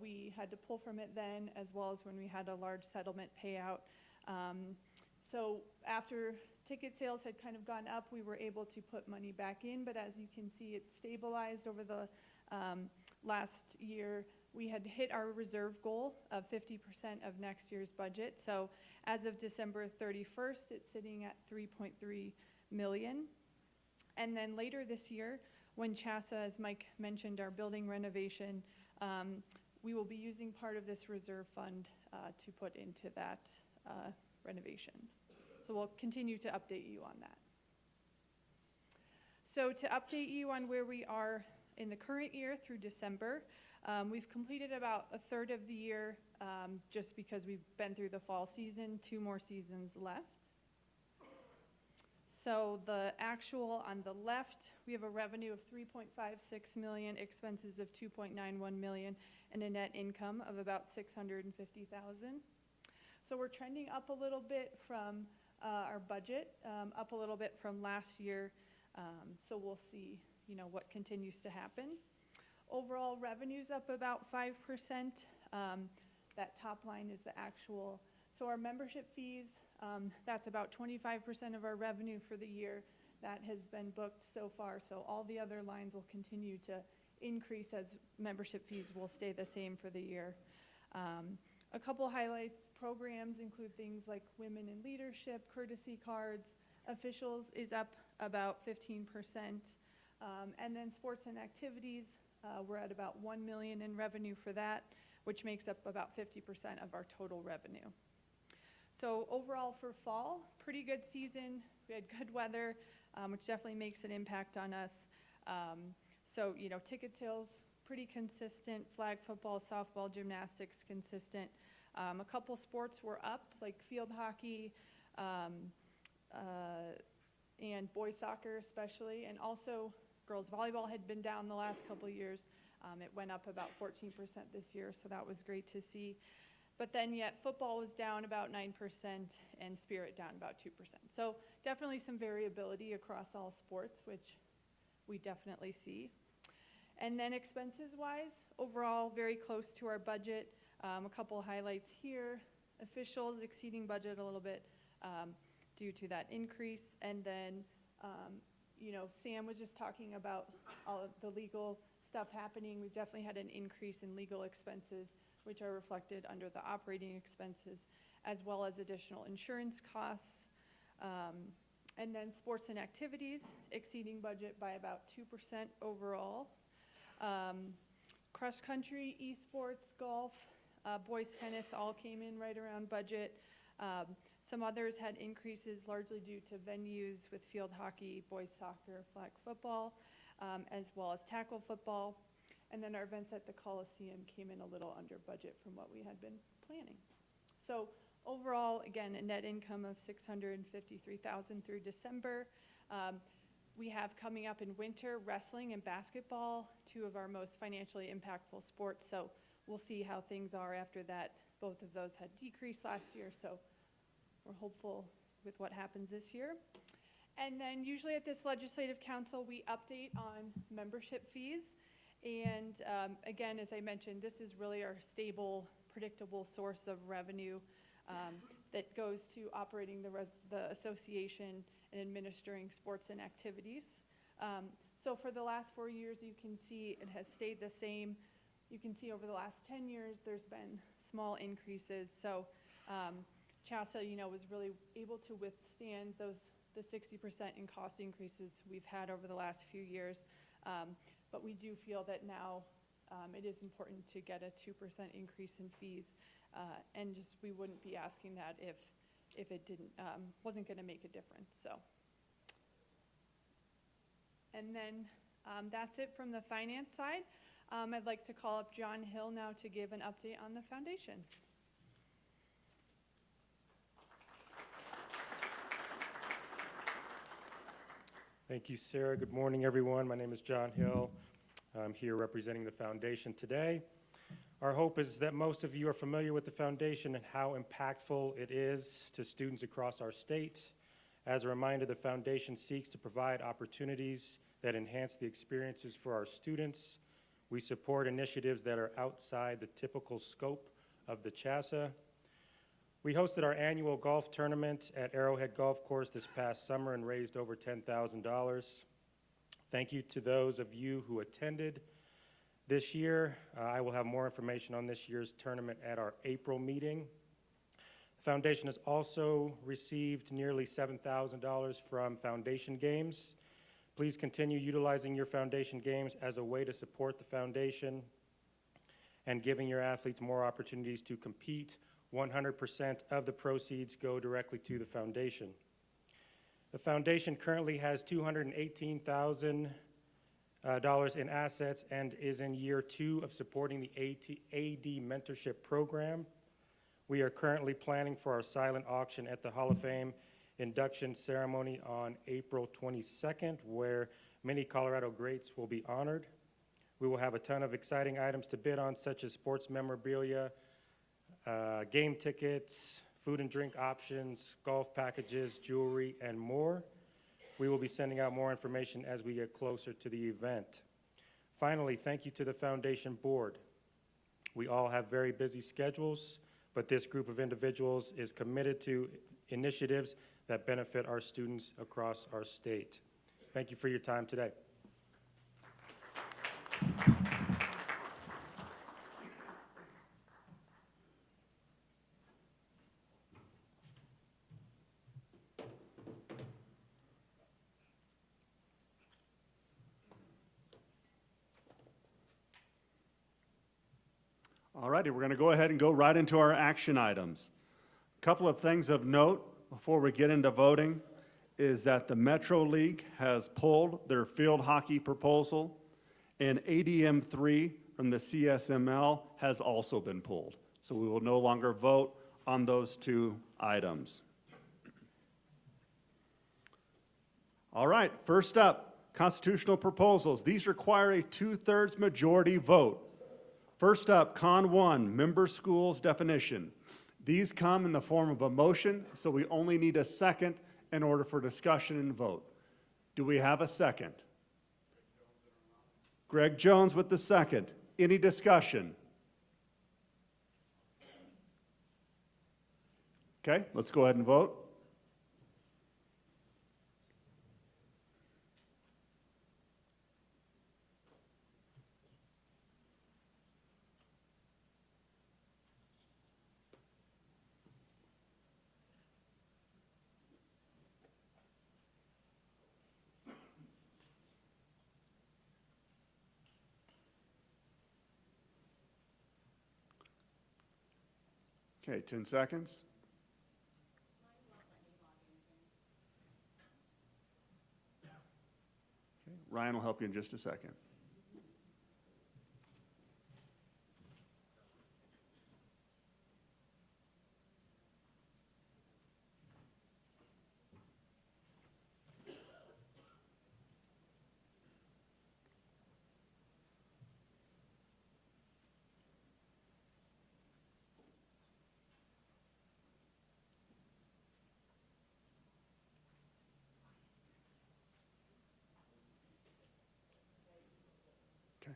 Speaker 8: We had to pull from it then, as well as when we had a large settlement payout. So after ticket sales had kind of gone up, we were able to put money back in, but as you can see, it's stabilized over the last year. We had hit our reserve goal of 50% of next year's budget. So as of December 31st, it's sitting at $3.3 million. And then later this year, when CHSAA, as Mike mentioned, our building renovation, we will be using part of this reserve fund to put into that renovation. So we'll continue to update you on that. So to update you on where we are in the current year through December, we've completed about a third of the year just because we've been through the fall season, 2 more seasons left. So the actual on the left, we have a revenue of $3.56 million, expenses of $2.91 million, and a net income of about $650,000. So we're trending up a little bit from our budget, up a little bit from last year. So we'll see, what continues to happen. Overall revenue's up about 5%. That top line is the actual. So our membership fees, that's about 25% of our revenue for the year. That has been booked so far. So all the other lines will continue to increase as membership fees will stay the same for the year. A couple highlights, programs include things like Women in Leadership, courtesy cards. Officials is up about 15%. And then sports and activities, we're at about $1 million in revenue for that, which makes up about 50% of our total revenue. So overall for fall, pretty good season. We had good weather, which definitely makes an impact on us. So, ticket sales, pretty consistent. Flag football, softball, gymnastics, consistent. A couple sports were up, like field hockey and boys soccer especially. And also Girls volleyball had been down the last couple of years. It went up about 14% this year, so that was great to see. But then yet football was down about 9% and spirit down about 2%. So definitely some variability across all sports, which we definitely see. And then expenses-wise, overall very close to our budget. A couple of highlights here. Officials exceeding budget a little bit due to that increase. And then, you know, Sam was just talking about all of the legal stuff happening. We've definitely had an increase in legal expenses, which are reflected under the operating expenses, as well as additional insurance costs. And then sports and activities exceeding budget by about 2% overall. Cross country, esports, golf, boys tennis all came in right around budget. Some others had increases largely due to venues with field hockey, boys soccer, flag football, as well as tackle football. And then our events at the Coliseum came in a little under budget from what we had been planning. So overall, again, a net income of $653,000 through December. We have coming up in winter wrestling and basketball, two of our most financially impactful sports. So we'll see how things are after that. Both of those had decreased last year, so we're hopeful with what happens this year. And then usually at this Legislative Council, we update on membership fees. And again, as I mentioned, this is really our stable, predictable source of revenue that goes to operating the association and administering sports and activities. So for the last 4 years, you can see it has stayed the same. You can see over the last 10 years, there's been small increases. So CHSAA, you know, was really able to withstand the 60% in cost increases we've had over the last few years. But we do feel that now it is important to get a 2% increase in fees. And just we wouldn't be asking that if it wasn't going to make a difference. So, and then that's it from the finance side. I'd like to call up John Hill now to give an update on the foundation.
Speaker 9: Thank you, Sarah. Good morning, everyone. My name is John Hill. I'm here representing the foundation today. Our hope is that most of you are familiar with the foundation and how impactful it is to students across our state. As a reminder, the foundation seeks to provide opportunities that enhance the experiences for our students. We support initiatives that are outside the typical scope of the CHSAA. We hosted our annual golf tournament at Arrowhead Golf Course this past summer and raised over $10,000. Thank you to those of you who attended this year. I will have more information on this year's tournament at our April meeting. The foundation has also received nearly $7,000 from foundation games. Please continue utilizing your foundation games as a way to support the foundation and giving your athletes more opportunities to compete. 100% of the proceeds go directly to the foundation. The foundation currently has $218,000 in assets and is in year 2 of supporting the AD mentorship program. We are currently planning for our silent auction at the Hall of Fame induction ceremony on April 22nd, where many Colorado greats will be honored. We will have a ton of exciting items to bid on, such as sports memorabilia, game tickets, food and drink options, golf packages, jewelry, and more. We will be sending out more information as we get closer to the event. Finally, thank you to the foundation board. We all have very busy schedules, but this group of individuals is committed to initiatives that benefit our students across our state. Thank you for your time today.
Speaker 2: All righty, we're going to go ahead and go right into our action items. A couple of things of note before we get into voting is that the Metro League has pulled their field hockey proposal, and ADM 3 from the CSML has also been pulled. So we will no longer vote on those two items. All right, first up, Constitutional proposals. These require a 2/3 majority vote. First up, Con 1, member schools definition. These come in the form of a motion, so we only need a second in order for discussion and vote. Do we have a second? Greg Jones with the second. Any discussion? Okay, let's go ahead and vote. Okay, 10 seconds. Okay, Ryan will help you in just a second. Okay.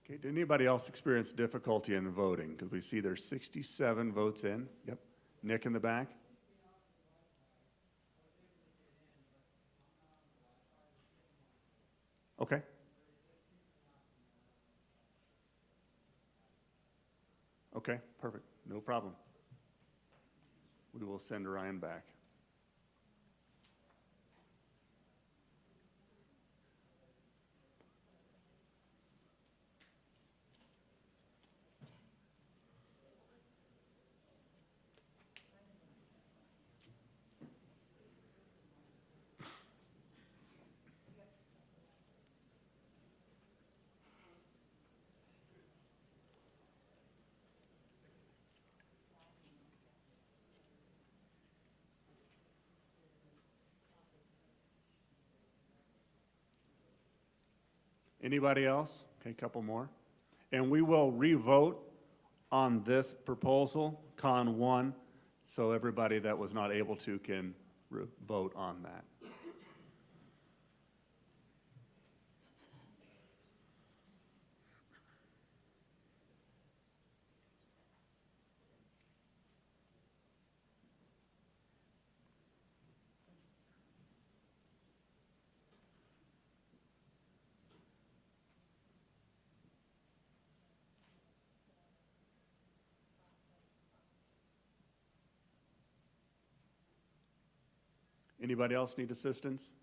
Speaker 2: Okay, did anybody else experience difficulty in voting? Because we see there's 67 votes in. Yep. Nick in the back. Okay. Okay, perfect. No problem. We will send Ryan back. Anybody else? Okay, a couple more. And we will re-vote on this proposal, Con 1, so everybody that was not able to can vote on that. Anybody else need assistance?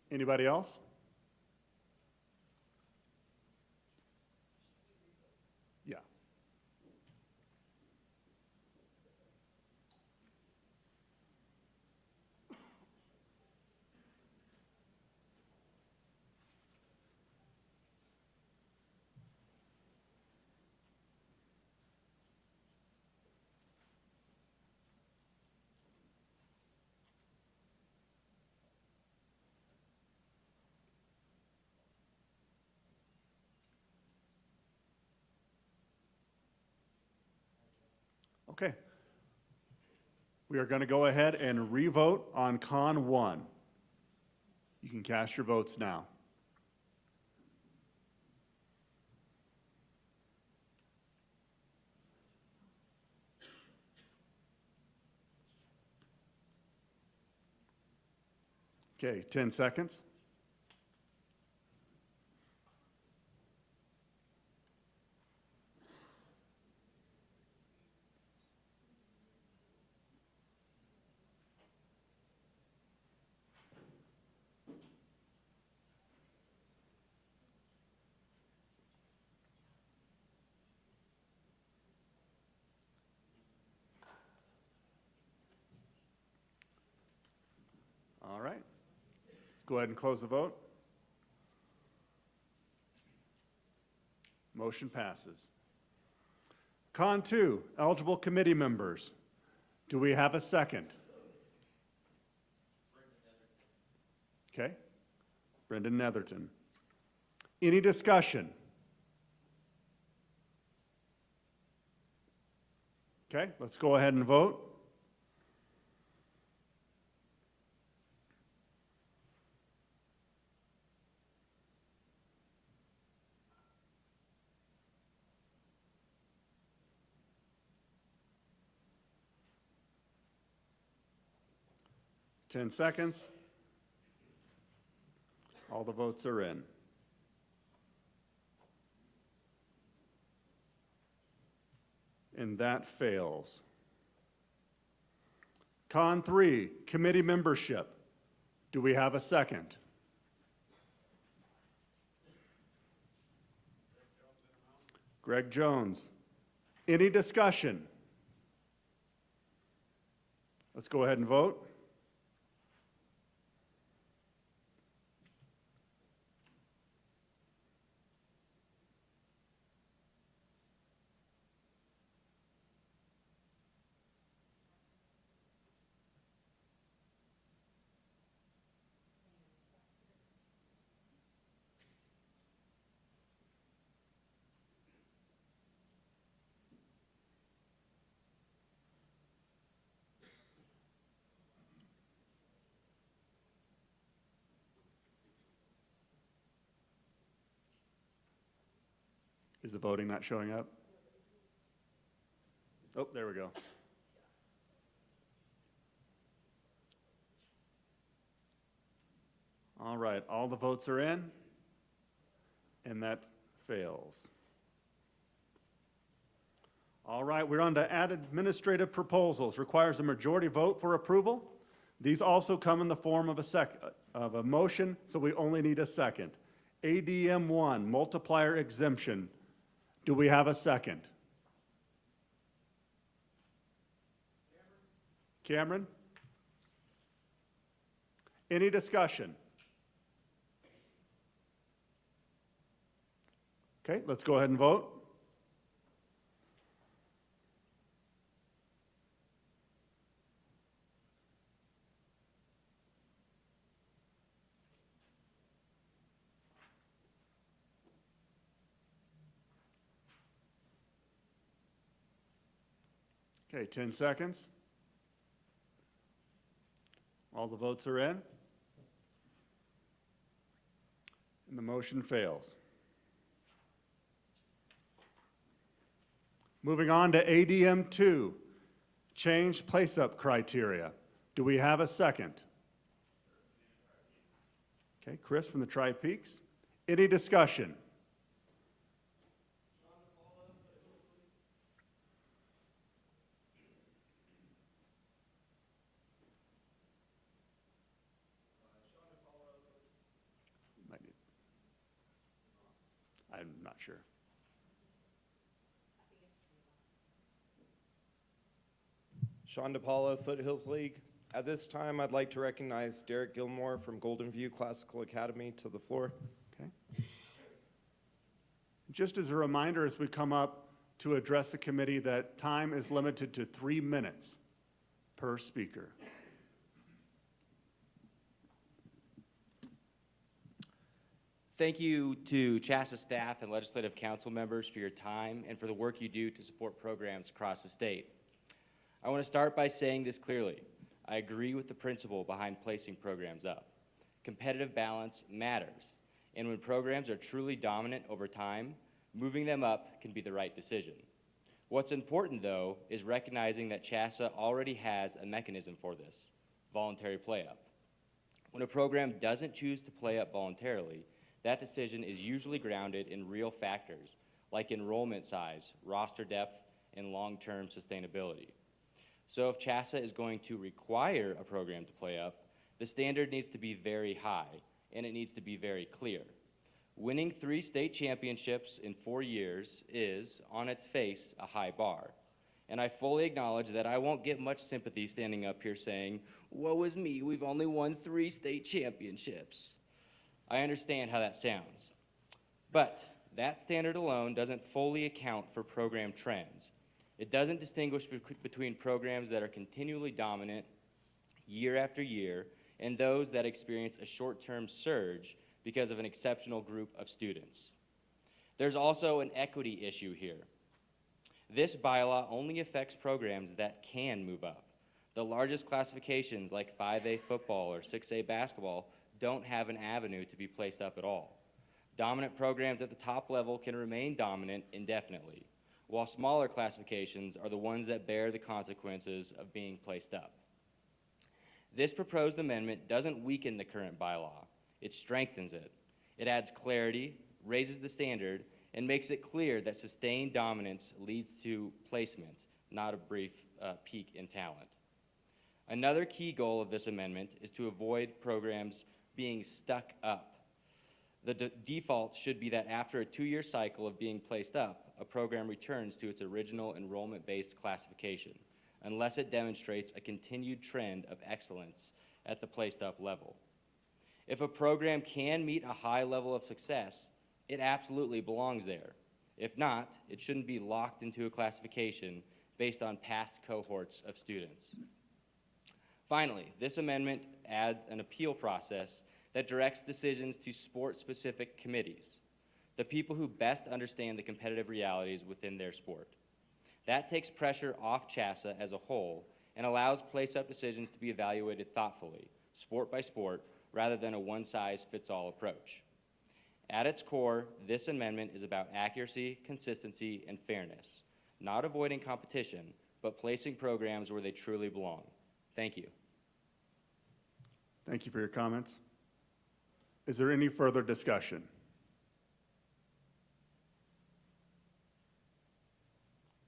Speaker 2: Anybody else? Yeah. Okay. We are going to go ahead and revote on Con 1. You can cast your votes now. Okay, 10 seconds. All right. Let's go ahead and close the vote. Motion passes. Con 2, eligible committee members. Do we have a second? Okay. Brendan Netherton. Any discussion? Okay, let's go ahead and vote. Ten seconds. All the votes are in. And that fails. Con 3, committee membership. Do we have a second? Greg Jones. Any discussion? Let's go ahead and vote. Is the voting not showing up? Oh, there we go. All right, all the votes are in, and that fails. All right, we're on to add administrative proposals. Requires a majority vote for approval. These also come in the form of a motion, so we only need a second. ADM 1, multiplier exemption. Do we have a second? Cameron? Any discussion? Okay, let's go ahead and vote. Okay, 10 seconds. All the votes are in. And the motion fails. Moving on to ADM 2, change place-up criteria. Do we have a second? Okay, Chris from the Tri-Peaks. Any discussion? I'm not sure.
Speaker 10: Sean DePaulo, Foothills League. At this time, I'd like to recognize Derek Gilmore from Golden View Classical Academy to the floor.
Speaker 2: Okay. Just as a reminder, as we come up to address the committee, that time is limited to 3 minutes per speaker.
Speaker 11: Thank you to CHSAA staff and legislative council members for your time and for the work you do to support programs across the state. I want to start by saying this clearly. I agree with the principle behind placing programs up. Competitive balance matters, and when programs are truly dominant over time, moving them up can be the right decision. What's important, though, is recognizing that CHSAA already has a mechanism for this, voluntary play-up. When a program doesn't choose to play up voluntarily, that decision is usually grounded in real factors like enrollment size, roster depth, and long-term sustainability. So if CHSAA is going to require a program to play up, the standard needs to be very high, and it needs to be very clear. Winning 3 state championships in 4 years is, on its face, a high bar. And I fully acknowledge that I won't get much sympathy standing up here saying, "Woe is me, we've only won 3 state championships." I understand how that sounds. But that standard alone doesn't fully account for program trends. It doesn't distinguish between programs that are continually dominant year after year and those that experience a short-term surge because of an exceptional group of students. There's also an equity issue here. This bylaw only affects programs that can move up. The largest classifications like 5A football or 6A basketball don't have an avenue to be placed up at all. Dominant programs at the top level can remain dominant indefinitely, while smaller classifications are the ones that bear the consequences of being placed up. This proposed amendment doesn't weaken the current bylaw. It strengthens it. It adds clarity, raises the standard, and makes it clear that sustained dominance leads to placement, not a brief peak in talent. Another key goal of this amendment is to avoid programs being stuck up. The default should be that after a 2-year cycle of being placed up, a program returns to its original enrollment-based classification, unless it demonstrates a continued trend of excellence at the placed up level. If a program can meet a high level of success, it absolutely belongs there. If not, it shouldn't be locked into a classification based on past cohorts of students. Finally, this amendment adds an appeal process that directs decisions to sport-specific committees, the people who best understand the competitive realities within their sport. That takes pressure off CHSAA as a whole and allows place-up decisions to be evaluated thoughtfully, sport by sport, rather than a one-size-fits-all approach. At its core, this amendment is about accuracy, consistency, and fairness, not avoiding competition, but placing programs where they truly belong. Thank you.
Speaker 2: Thank you for your comments. Is there any further discussion?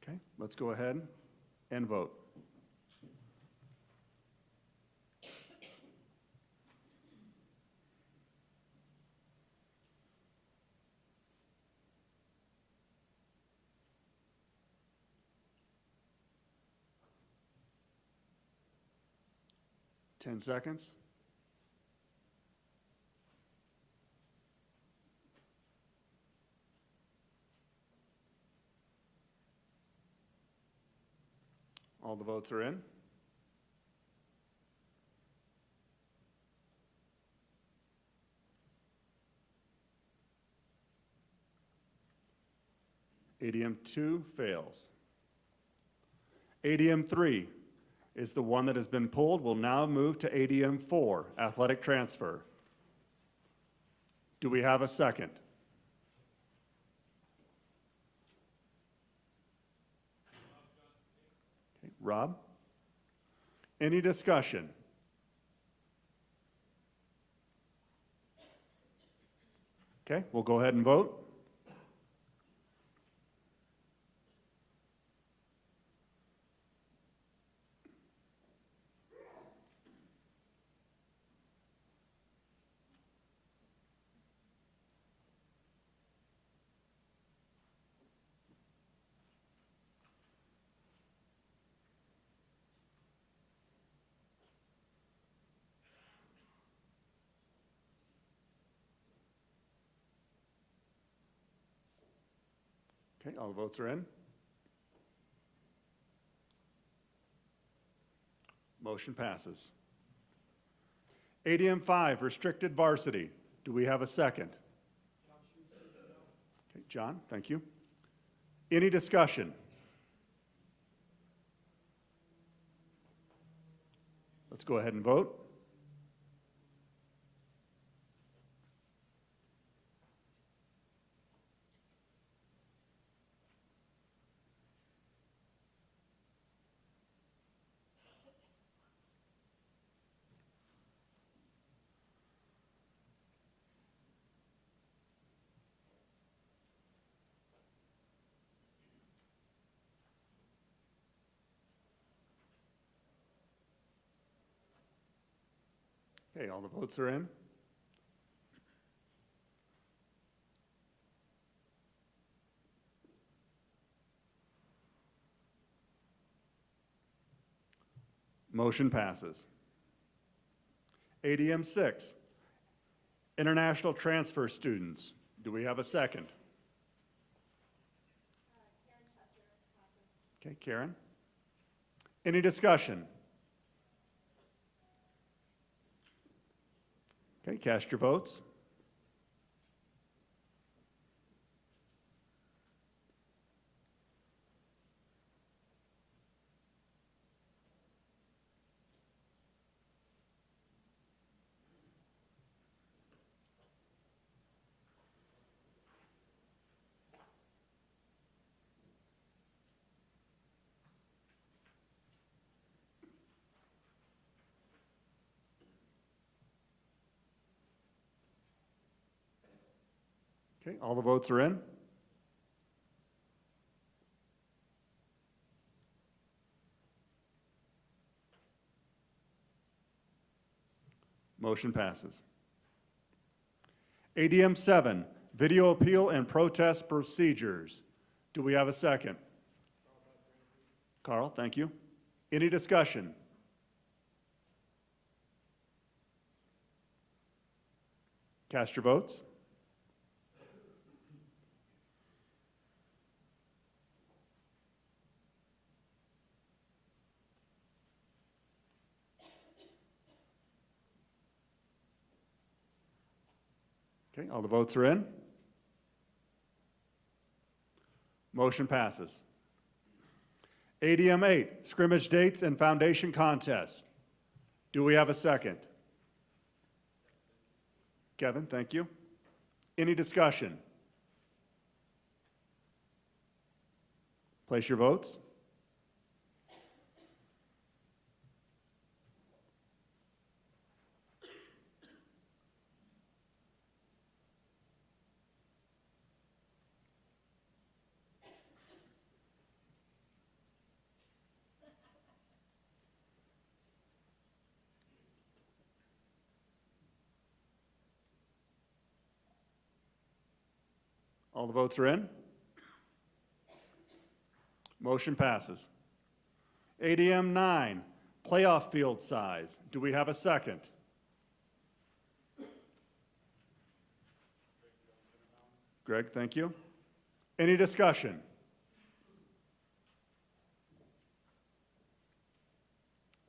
Speaker 2: Okay, let's go ahead and vote. Ten seconds. All the votes are in. ADM 2 fails. ADM 3 is the one that has been pulled. We'll now move to ADM 4, athletic transfer. Do we have a second? Okay, Rob? Any discussion? Okay, we'll go ahead and vote. Okay, all the votes are in. Motion passes. ADM 5, restricted varsity. Do we have a second? Okay, John, thank you. Any discussion? Let's go ahead and vote. Okay, all the votes are in. Motion passes. ADM 6, international transfer students. Do we have a second? Okay, Karen. Any discussion? Okay, cast your votes. Okay, all the votes are in. Motion passes. ADM 7, video appeal and protest procedures. Do we have a second? Carl, thank you. Any discussion? Cast your votes. Okay, all the votes are in. Motion passes. ADM 8, scrimmage dates and foundation contest. Do we have a second? Kevin, thank you. Any discussion? Place your votes. All the votes are in. Motion passes. ADM 9, playoff field size. Do we have a second? Greg, thank you. Any discussion?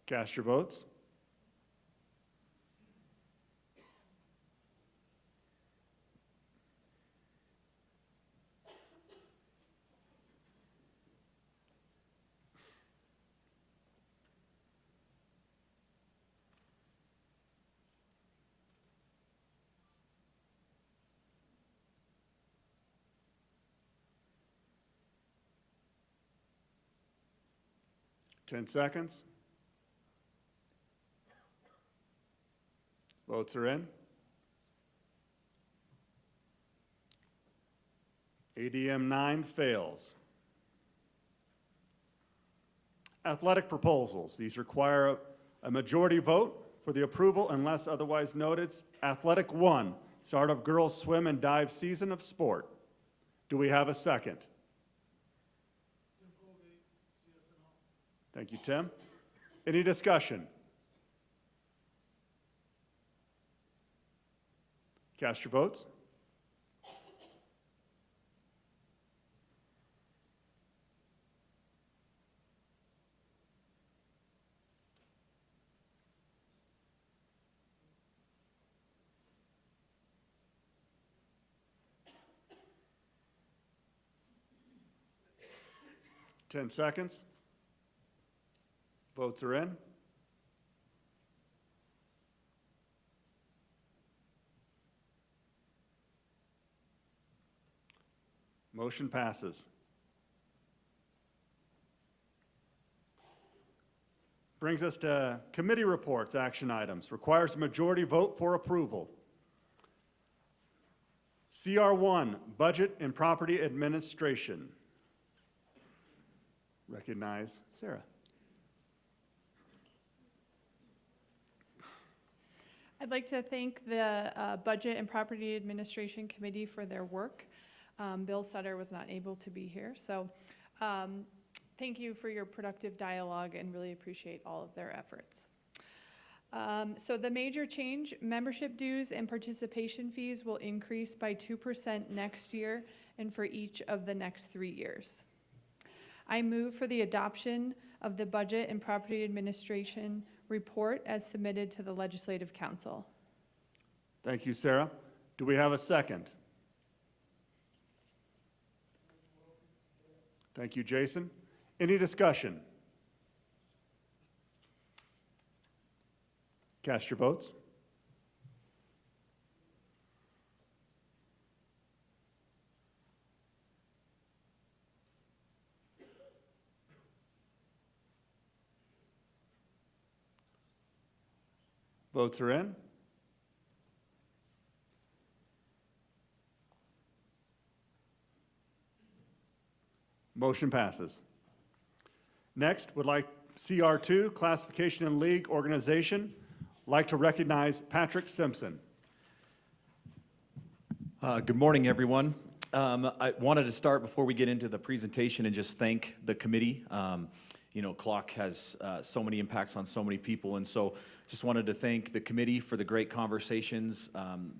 Speaker 2: Cast your votes. Ten seconds. Votes are in. ADM 9 fails. Athletic proposals. These require a majority vote for the approval unless otherwise noted. Athletic 1, start of girls swim and dive season of sport. Do we have a second? Thank you, Tim. Any discussion? Cast your votes. Ten seconds. Votes are in. Motion passes. Brings us to committee reports, action items. Requires a majority vote for approval. CR1, Budget and Property Administration. Recognize Sarah.
Speaker 8: I'd like to thank the Budget and Property Administration Committee for their work. Bill Sutter was not able to be here, so thank you for your productive dialogue and really appreciate all of their efforts. So the major change, membership dues and participation fees will increase by 2% next year and for each of the next 3 years. I move for the adoption of the Budget and Property Administration report as submitted to the Legislative Council.
Speaker 2: Thank you, Sarah. Do we have a second? Thank you, Jason. Any discussion? Cast your votes. Votes are in. Motion passes. Next, would like CR2, Classification and League Organization. Like to recognize Patrick Simpson.
Speaker 12: Good morning, everyone. I wanted to start before we get into the presentation and just thank the committee. You know, CLOC has so many impacts on so many people, and so just wanted to thank the committee for the great conversations,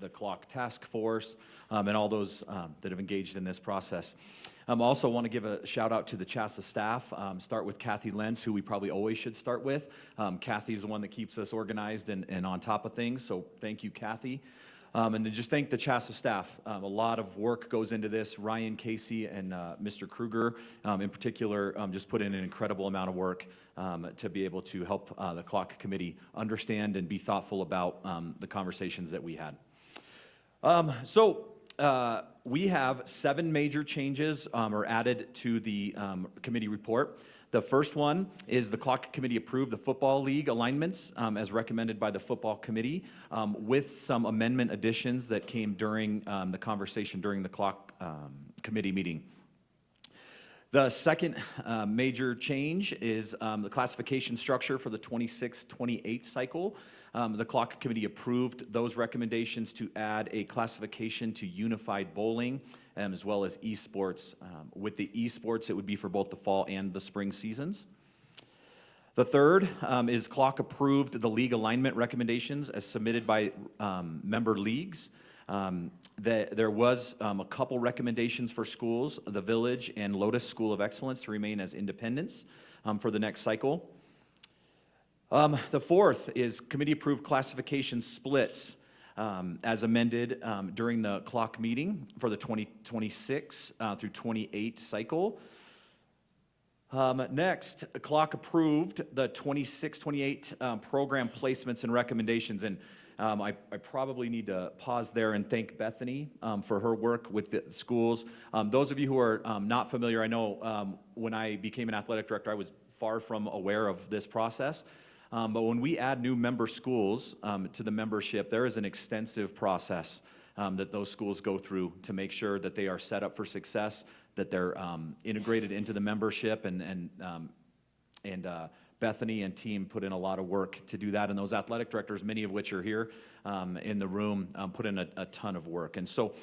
Speaker 12: the CLOC task force, and all those that have engaged in this process. Also want to give a shout out to the CHSAA staff. Start with Kathy Lenz, who we probably always should start with. Kathy's the one that keeps us organized and on top of things, so thank you, Kathy. And then just thank the CHSAA staff. A lot of work goes into this. Ryan Casey and Mr. Kruger, in particular, just put in an incredible amount of work to be able to help the CLOC committee understand and be thoughtful about the conversations that we had. We have 7 major changes are added to the committee report. The first one is the CLOC committee approved the football league alignments as recommended by the football committee with some amendment additions that came during the conversation during the CLOC committee meeting. The second major change is the classification structure for the 26-28 cycle. The CLOC committee approved those recommendations to add a classification to unified bowling as well as esports. With the esports, it would be for both the fall and the spring seasons. The third is CLOC approved the league alignment recommendations as submitted by member leagues. There was a couple recommendations for schools, the Village and Lotus School of Excellence, to remain as independents for the next cycle. The fourth is committee-approved classification splits as amended during the CLOC meeting for the 2026 through 28 cycle. Next, CLOC approved the 26-28 program placements and recommendations, and I probably need to pause there and thank Bethany for her work with the schools. Those of you who are not familiar, I know when I became an athletic director, I was far from aware of this process. But when we add new member schools to the membership, there is an extensive process that those schools go through to make sure that they are set up for success, that they're integrated into the membership, and Bethany and team put in a lot of work to do that, and those athletic directors, many of which are here in the room, put in a ton of work. And so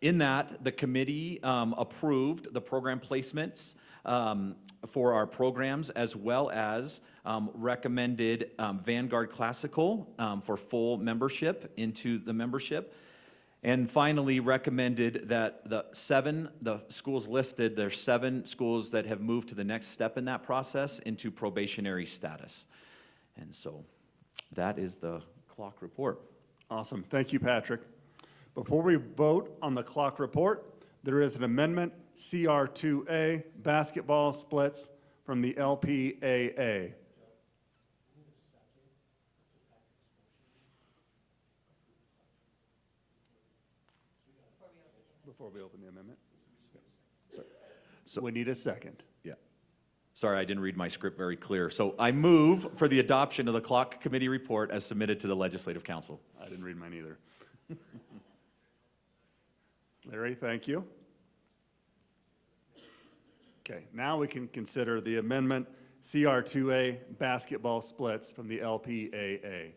Speaker 12: in that, the committee approved the program placements for our programs, as well as recommended Vanguard Classical for full membership into the membership. And finally, recommended that the schools listed, there's 7 schools that have moved to the next step in that process into probationary status. And so that is the CLOC report.
Speaker 2: Awesome. Thank you, Patrick. Before we vote on the CLOC report, there is an amendment, CR2A, basketball splits from the LPAA. Before before we open the amendment?
Speaker 12: So-
Speaker 2: We need a second.
Speaker 12: Yeah. Sorry, I didn't read my script very clear. So I move for the adoption of the Clock Committee report as submitted to the Legislative Council.
Speaker 2: I didn't read mine either. Larry, thank you. Okay, now we can consider the amendment CR2A basketball splits from the LPAA.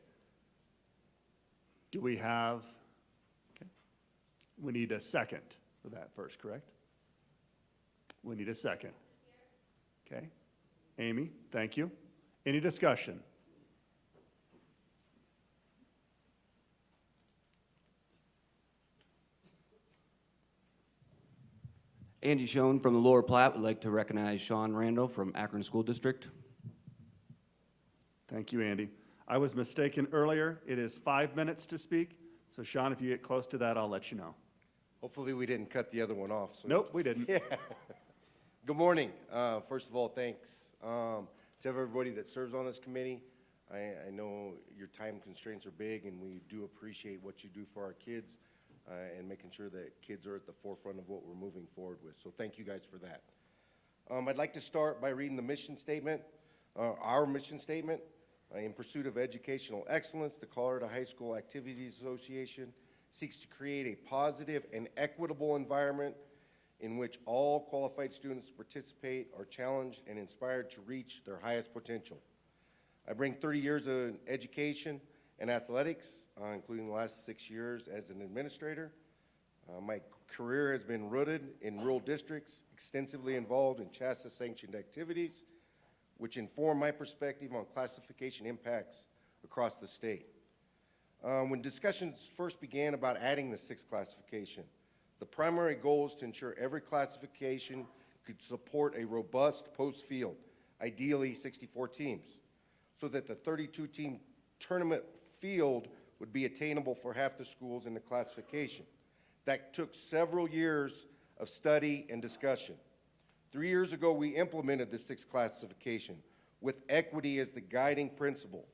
Speaker 2: Do we have, okay, we need a second for that first, correct? We need a second. Okay. Amy, thank you. Any discussion?
Speaker 13: Andy Schoen from the Lower Platte would like to recognize Sean Randall from Akron School District.
Speaker 2: Thank you, Andy. I was mistaken earlier. It is 5 minutes to speak. So Sean, if you get close to that, I'll let you know.
Speaker 14: Hopefully we didn't cut the other one off. So.
Speaker 2: Nope, we didn't.
Speaker 14: Yeah. Good morning. First of all, thanks to everybody that serves on this committee. I know your time constraints are big, and we do appreciate what you do for our kids and making sure that kids are at the forefront of what we're moving forward with. So thank you guys for that. I'd like to start by reading the mission statement, our mission statement. In pursuit of educational excellence, the Colorado High School Activities Association seeks to create a positive and equitable environment in which all qualified students participate, are challenged, and inspired to reach their highest potential. I bring 30 years of education and athletics, including the last 6 years as an administrator. My career has been rooted in rural districts, extensively involved in CHSAA-sanctioned activities, which inform my perspective on classification impacts across the state. When discussions first began about adding the sixth classification, the primary goal is to ensure every classification could support a robust post-field, ideally 64 teams, so that the 32-team tournament field would be attainable for half the schools in the classification. That took several years of study and discussion. 3 years ago, we implemented the sixth classification with equity as the guiding principle.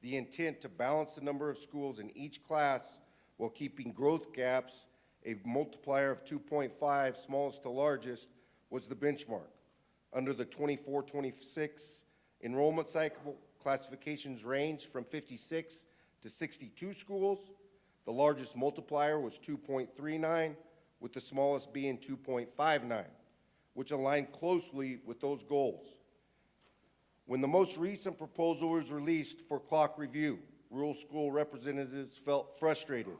Speaker 14: The intent to balance the number of schools in each class while keeping growth gaps, a multiplier of 2.5, smallest to largest, was the benchmark. Under the 24-26 enrollment cycle, classifications ranged from 56 to 62 schools. The largest multiplier was 2.39, with the smallest being 2.59, which aligned closely with those goals. When the most recent proposal was released for clock review, rural school representatives felt frustrated.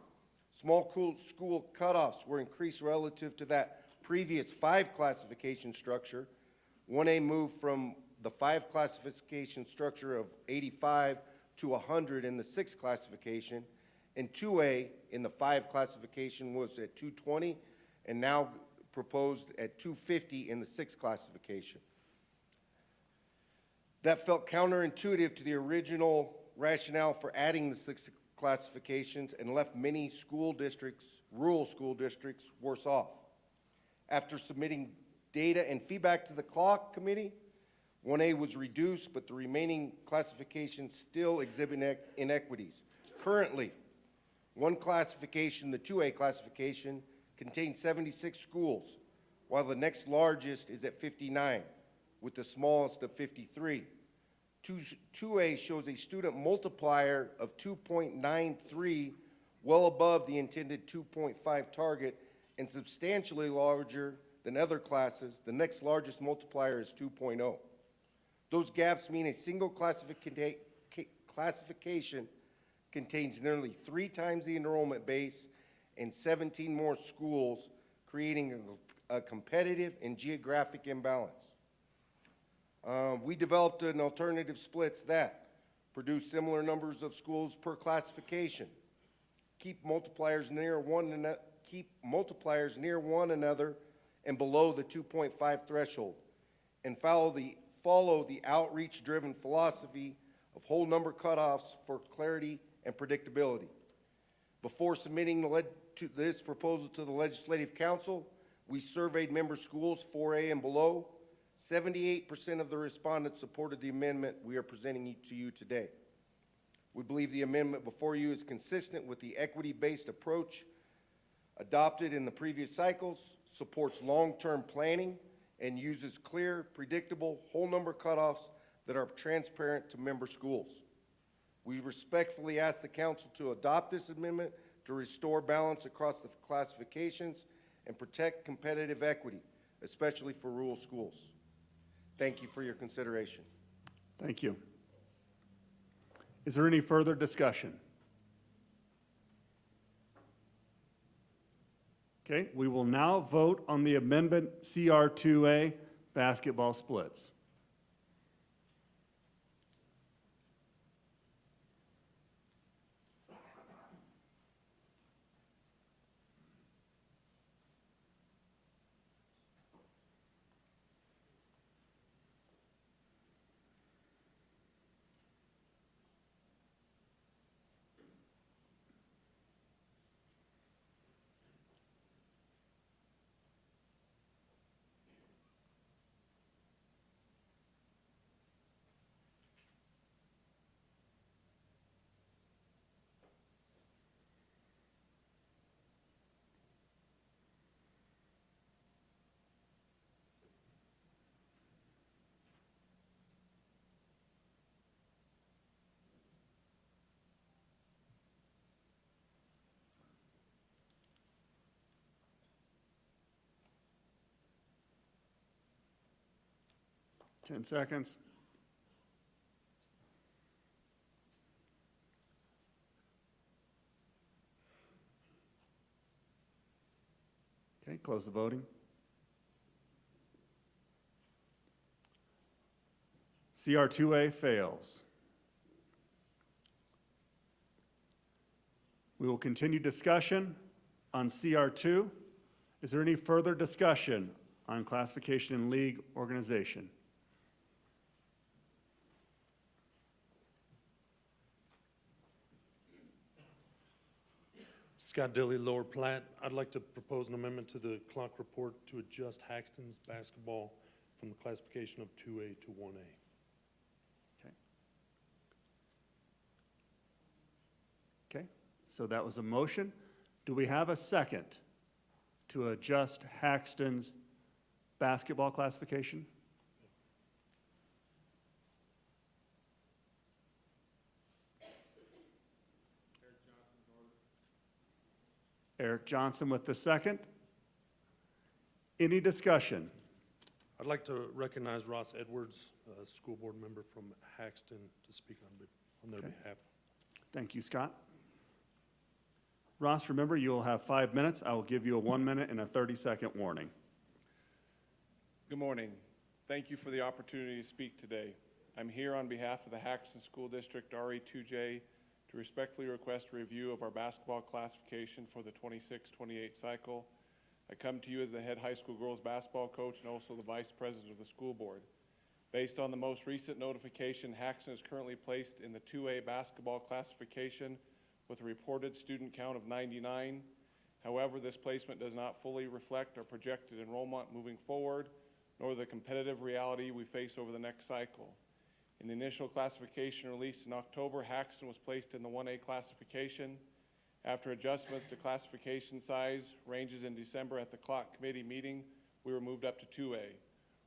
Speaker 14: Small school cutoffs were increased relative to that previous 5 classification structure. 1A moved from the 5 classification structure of 85 to 100 in the 6th classification, and 2A in the 5 classification was at 220 and now proposed at 250 in the 6th classification. That felt counterintuitive to the original rationale for adding the 6 classifications and left many school districts, rural school districts, worse off. After submitting data and feedback to the clock committee, 1A was reduced, but the remaining classifications still exhibit inequities. Currently, one classification, the 2A classification, contains 76 schools, while the next largest is at 59, with the smallest of 53. 2A shows a student multiplier of 2.93, well above the intended 2.5 target and substantially larger than other classes. The next largest multiplier is 2.0. Those gaps mean a single classification contains nearly 3 times the enrollment base and 17 more schools, creating a competitive and geographic imbalance. We developed an alternative splits that produce similar numbers of schools per classification, keep multipliers near one another and below the 2.5 threshold, and follow the outreach-driven philosophy of whole number cutoffs for clarity and predictability. Before submitting this proposal to the Legislative Council, we surveyed member schools 4A and below. 78% of the respondents supported the amendment we are presenting to you today. We believe the amendment before you is consistent with the equity-based approach adopted in the previous cycles, supports long-term planning, and uses clear, predictable, whole number cutoffs that are transparent to member schools. We respectfully ask the council to adopt this amendment to restore balance across the classifications and protect competitive equity, especially for rural schools. Thank you for your consideration.
Speaker 2: Thank you. Is there any further discussion? Okay, we will now vote on the amendment CR2A basketball splits. Ten seconds. Okay, close the voting. CR2A fails. We will continue discussion on CR2. Is there any further discussion on classification and league organization?
Speaker 15: Scott Dilly, Lower Platte. I'd like to propose an amendment to the clock report to adjust Haxton's basketball from the classification of 2A to 1A.
Speaker 2: Okay. Okay, so that was a motion. Do we have a second to adjust Haxton's basketball classification? Eric Johnson with the second. Any discussion?
Speaker 15: I'd like to recognize Ross Edwards, a school board member from Haxton, to speak on their behalf.
Speaker 2: Thank you, Scott. Ross, remember, you will have 5 minutes. I will give you a 1 minute and a 30-second warning.
Speaker 16: Good morning. Thank you for the opportunity to speak today. I'm here on behalf of the Haxton School District RE2J to respectfully request a review of our basketball classification for the 26-28 cycle. I come to you as the head high school girls basketball coach and also the vice president of the school board. Based on the most recent notification, Haxton is currently placed in the 2A basketball classification with a reported student count of 99. However, this placement does not fully reflect our projected enrollment moving forward, nor the competitive reality we face over the next cycle. In the initial classification released in October, Haxton was placed in the 1A classification. After adjustments to classification size ranges in December at the clock committee meeting, we were moved up to 2A.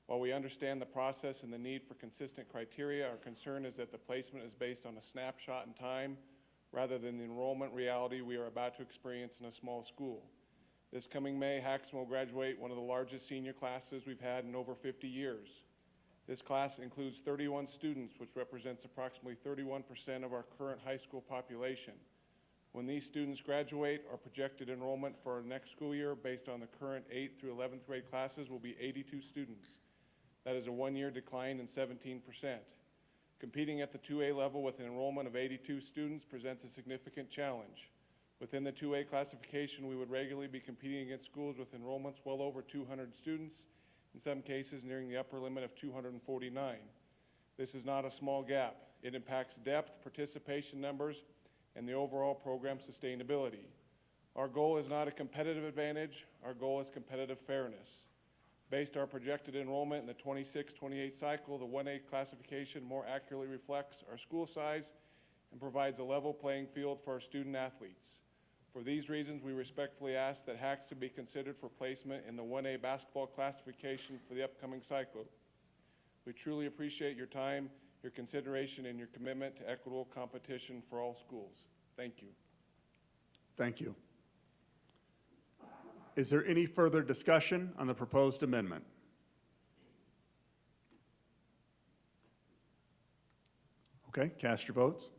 Speaker 16: While we understand the process and the need for consistent criteria, our concern is that the placement is based on a snapshot in time rather than the enrollment reality we are about to experience in a small school. This coming May, Haxton will graduate one of the largest senior classes we've had in over 50 years. This class includes 31 students, which represents approximately 31% of our current high school population. When these students graduate, our projected enrollment for our next school year, based on the current 8th through 11th grade classes, will be 82 students. That is a one-year decline in 17%. Competing at the 2A level with an enrollment of 82 students presents a significant challenge. Within the 2A classification, we would regularly be competing against schools with enrollments well over 200 students, in some cases nearing the upper limit of 249. This is not a small gap. It impacts depth, participation numbers, and the overall program sustainability. Our goal is not a competitive advantage, our goal is competitive fairness. Based on our projected enrollment in the 26-28 cycle, the 1A classification more accurately reflects our school size and provides a level playing field for our student athletes. For these reasons, we respectfully ask that Haxton be considered for placement in the 1A basketball classification for the upcoming cycle. We truly appreciate your time, your consideration, and your commitment to equitable competition for all schools. Thank you.
Speaker 2: Thank you. Is there any further discussion on the proposed amendment? Okay, cast your votes.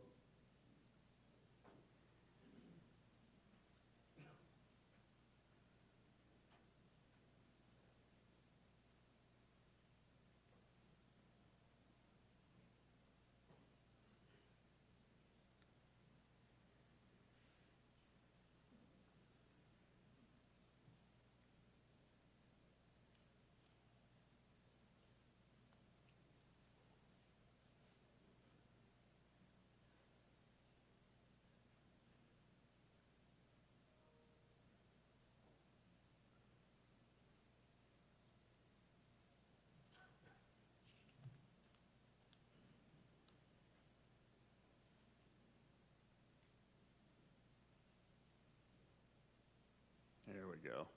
Speaker 2: There we go.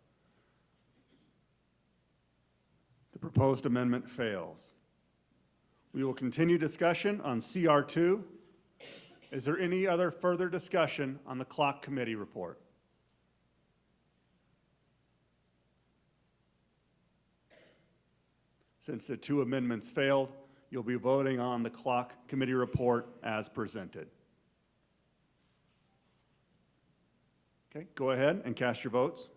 Speaker 2: The proposed amendment fails. We will continue discussion on CR2. Is there any other further discussion on the clock committee report? Since the two amendments failed, you'll be voting on the clock committee report as presented. Okay, go ahead and cast your votes.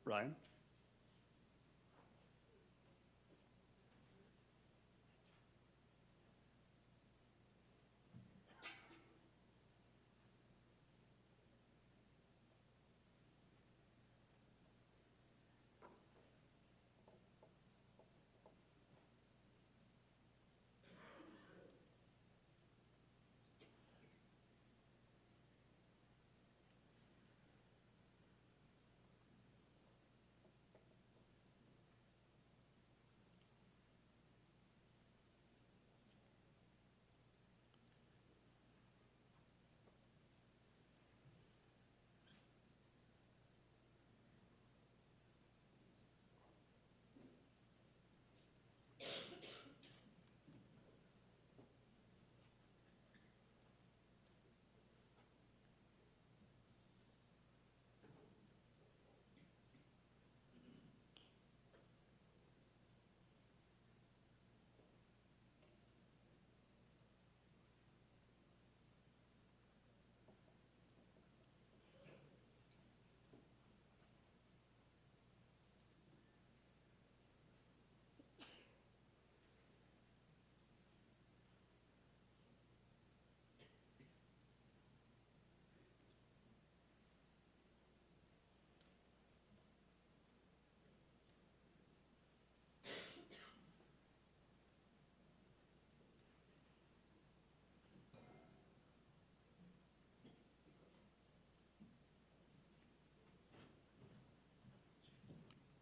Speaker 2: Ryan?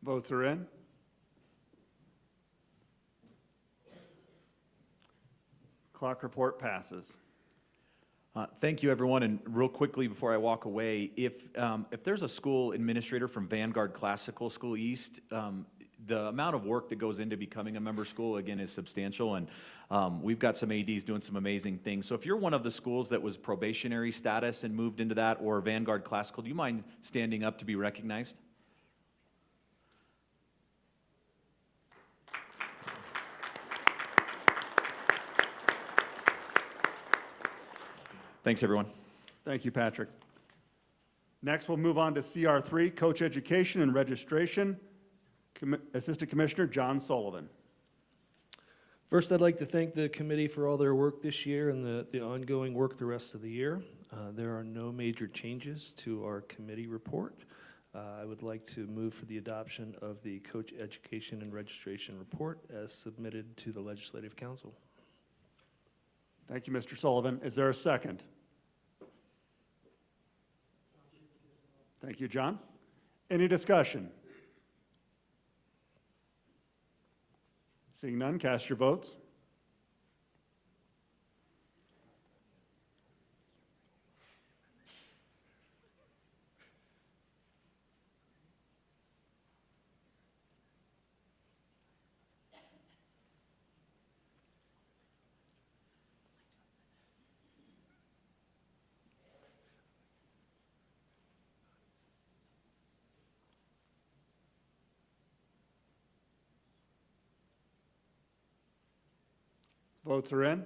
Speaker 2: Votes are in. Clock report passes.
Speaker 12: Thank you, everyone. And real quickly before I walk away, if there's a school administrator from Vanguard Classical School East, the amount of work that goes into becoming a member school, again, is substantial. And we've got some ADs doing some amazing things. So if you're one of the schools that was probationary status and moved into that, or Vanguard Classical, do you mind standing up to be recognized? Thanks, everyone.
Speaker 2: Thank you, Patrick. Next, we'll move on to CR3, Coach Education and Registration. Assistant Commissioner John Sullivan.
Speaker 17: First, I'd like to thank the committee for all their work this year and the ongoing work the rest of the year. There are no major changes to our committee report. I would like to move for the adoption of the Coach Education and Registration Report as submitted to the Legislative Council.
Speaker 2: Thank you, Mr. Sullivan. Is there a second? Thank you, John. Any discussion? Seeing none, cast your votes. Votes are in.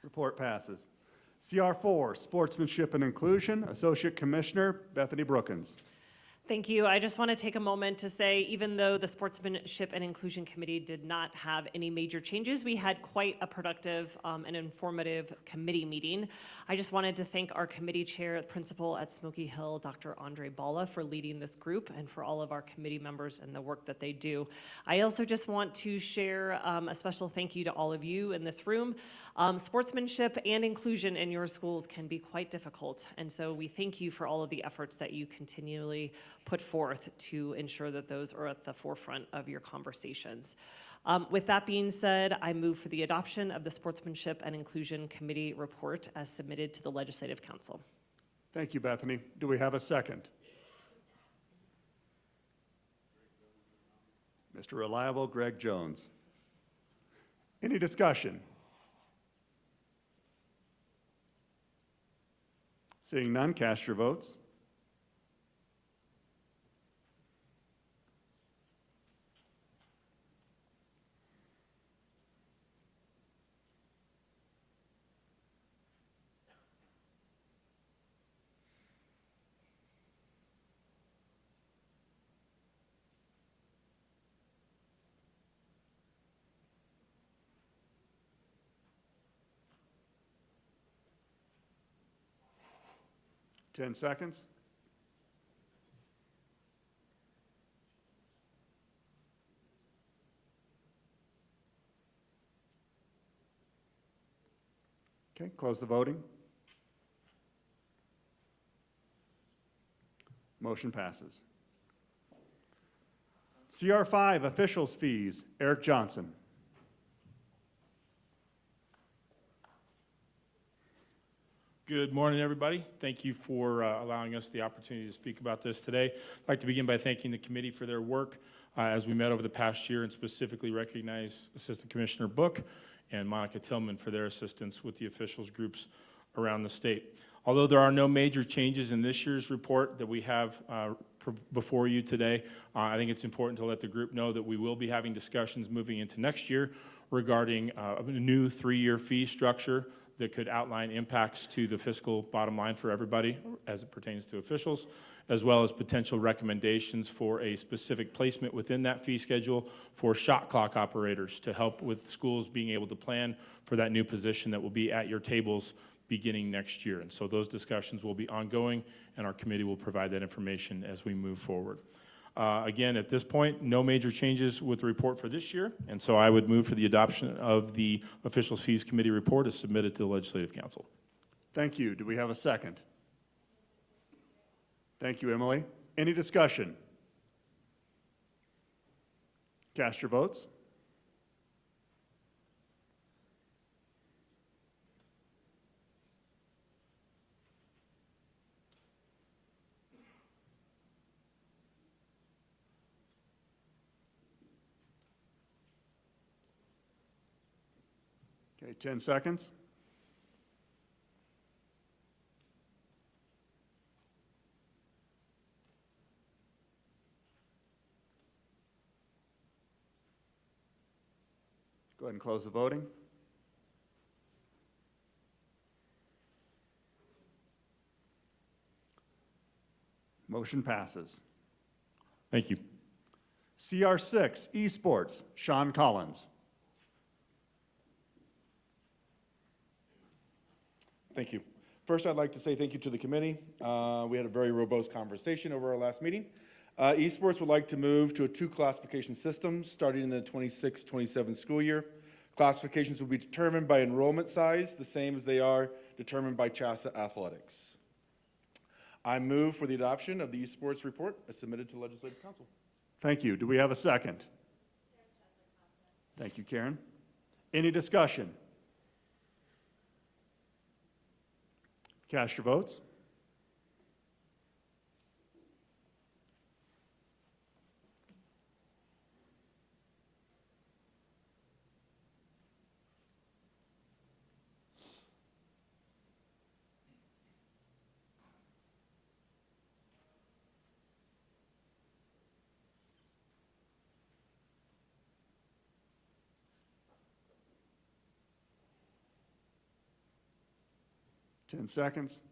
Speaker 2: Report passes. CR4, Sportsmanship and Inclusion, Associate Commissioner Bethany Brookins.
Speaker 1: Thank you. I just want to take a moment to say, even though the Sportsmanship and Inclusion Committee did not have any major changes, we had quite a productive and informative committee meeting. I just wanted to thank our committee chair, principal at Smoky Hill, Dr. Andre Balla, for leading this group and for all of our committee members and the work that they do. I also just want to share a special thank you to all of you in this room. Sportsmanship and inclusion in your schools can be quite difficult, and so we thank you for all of the efforts that you continually put forth to ensure that those are at the forefront of your conversations. With that being said, I move for the adoption of the Sportsmanship and Inclusion Committee report as submitted to the Legislative Council.
Speaker 2: Thank you, Bethany. Do we have a second? Mr. Reliable, Greg Jones. Any discussion? Seeing none, cast your votes. Ten seconds. Okay, close the voting. Motion passes. CR5, officials fees, Eric Johnson.
Speaker 18: Good morning, everybody. Thank you for allowing us the opportunity to speak about this today. I'd like to begin by thanking the committee for their work as we met over the past year, and specifically recognize Assistant Commissioner Book and Monica Tillman for their assistance with the officials groups around the state. Although there are no major changes in this year's report that we have before you today, I think it's important to let the group know that we will be having discussions moving into next year regarding a new 3-year fee structure that could outline impacts to the fiscal bottom line for everybody as it pertains to officials, as well as potential recommendations for a specific placement within that fee schedule for shot clock operators to help with schools being able to plan for that new position that will be at your tables beginning next year. And so those discussions will be ongoing, and our committee will provide that information as we move forward. Again, at this point, no major changes with the report for this year, and so I would move for the adoption of the Officials Fees Committee report as submitted to the Legislative Council.
Speaker 2: Thank you. Do we have a second? Thank you, Emily. Any discussion? Cast your votes. Okay, 10 seconds. Go ahead and close the voting. Motion passes.
Speaker 18: Thank you.
Speaker 2: CR6 Esports, Sean Collins.
Speaker 19: Thank you. First, I'd like to say thank you to the committee. We had a very robust conversation over our last meeting. Esports would like to move to a 2-classification system starting in the 26-27 school year. Classifications will be determined by enrollment size, the same as they are determined by CHSAA Athletics. I move for the adoption of the esports report as submitted to the Legislative Council.
Speaker 2: Thank you. Do we have a second? Thank you, Karen. Any discussion? Cast your votes. Ten seconds.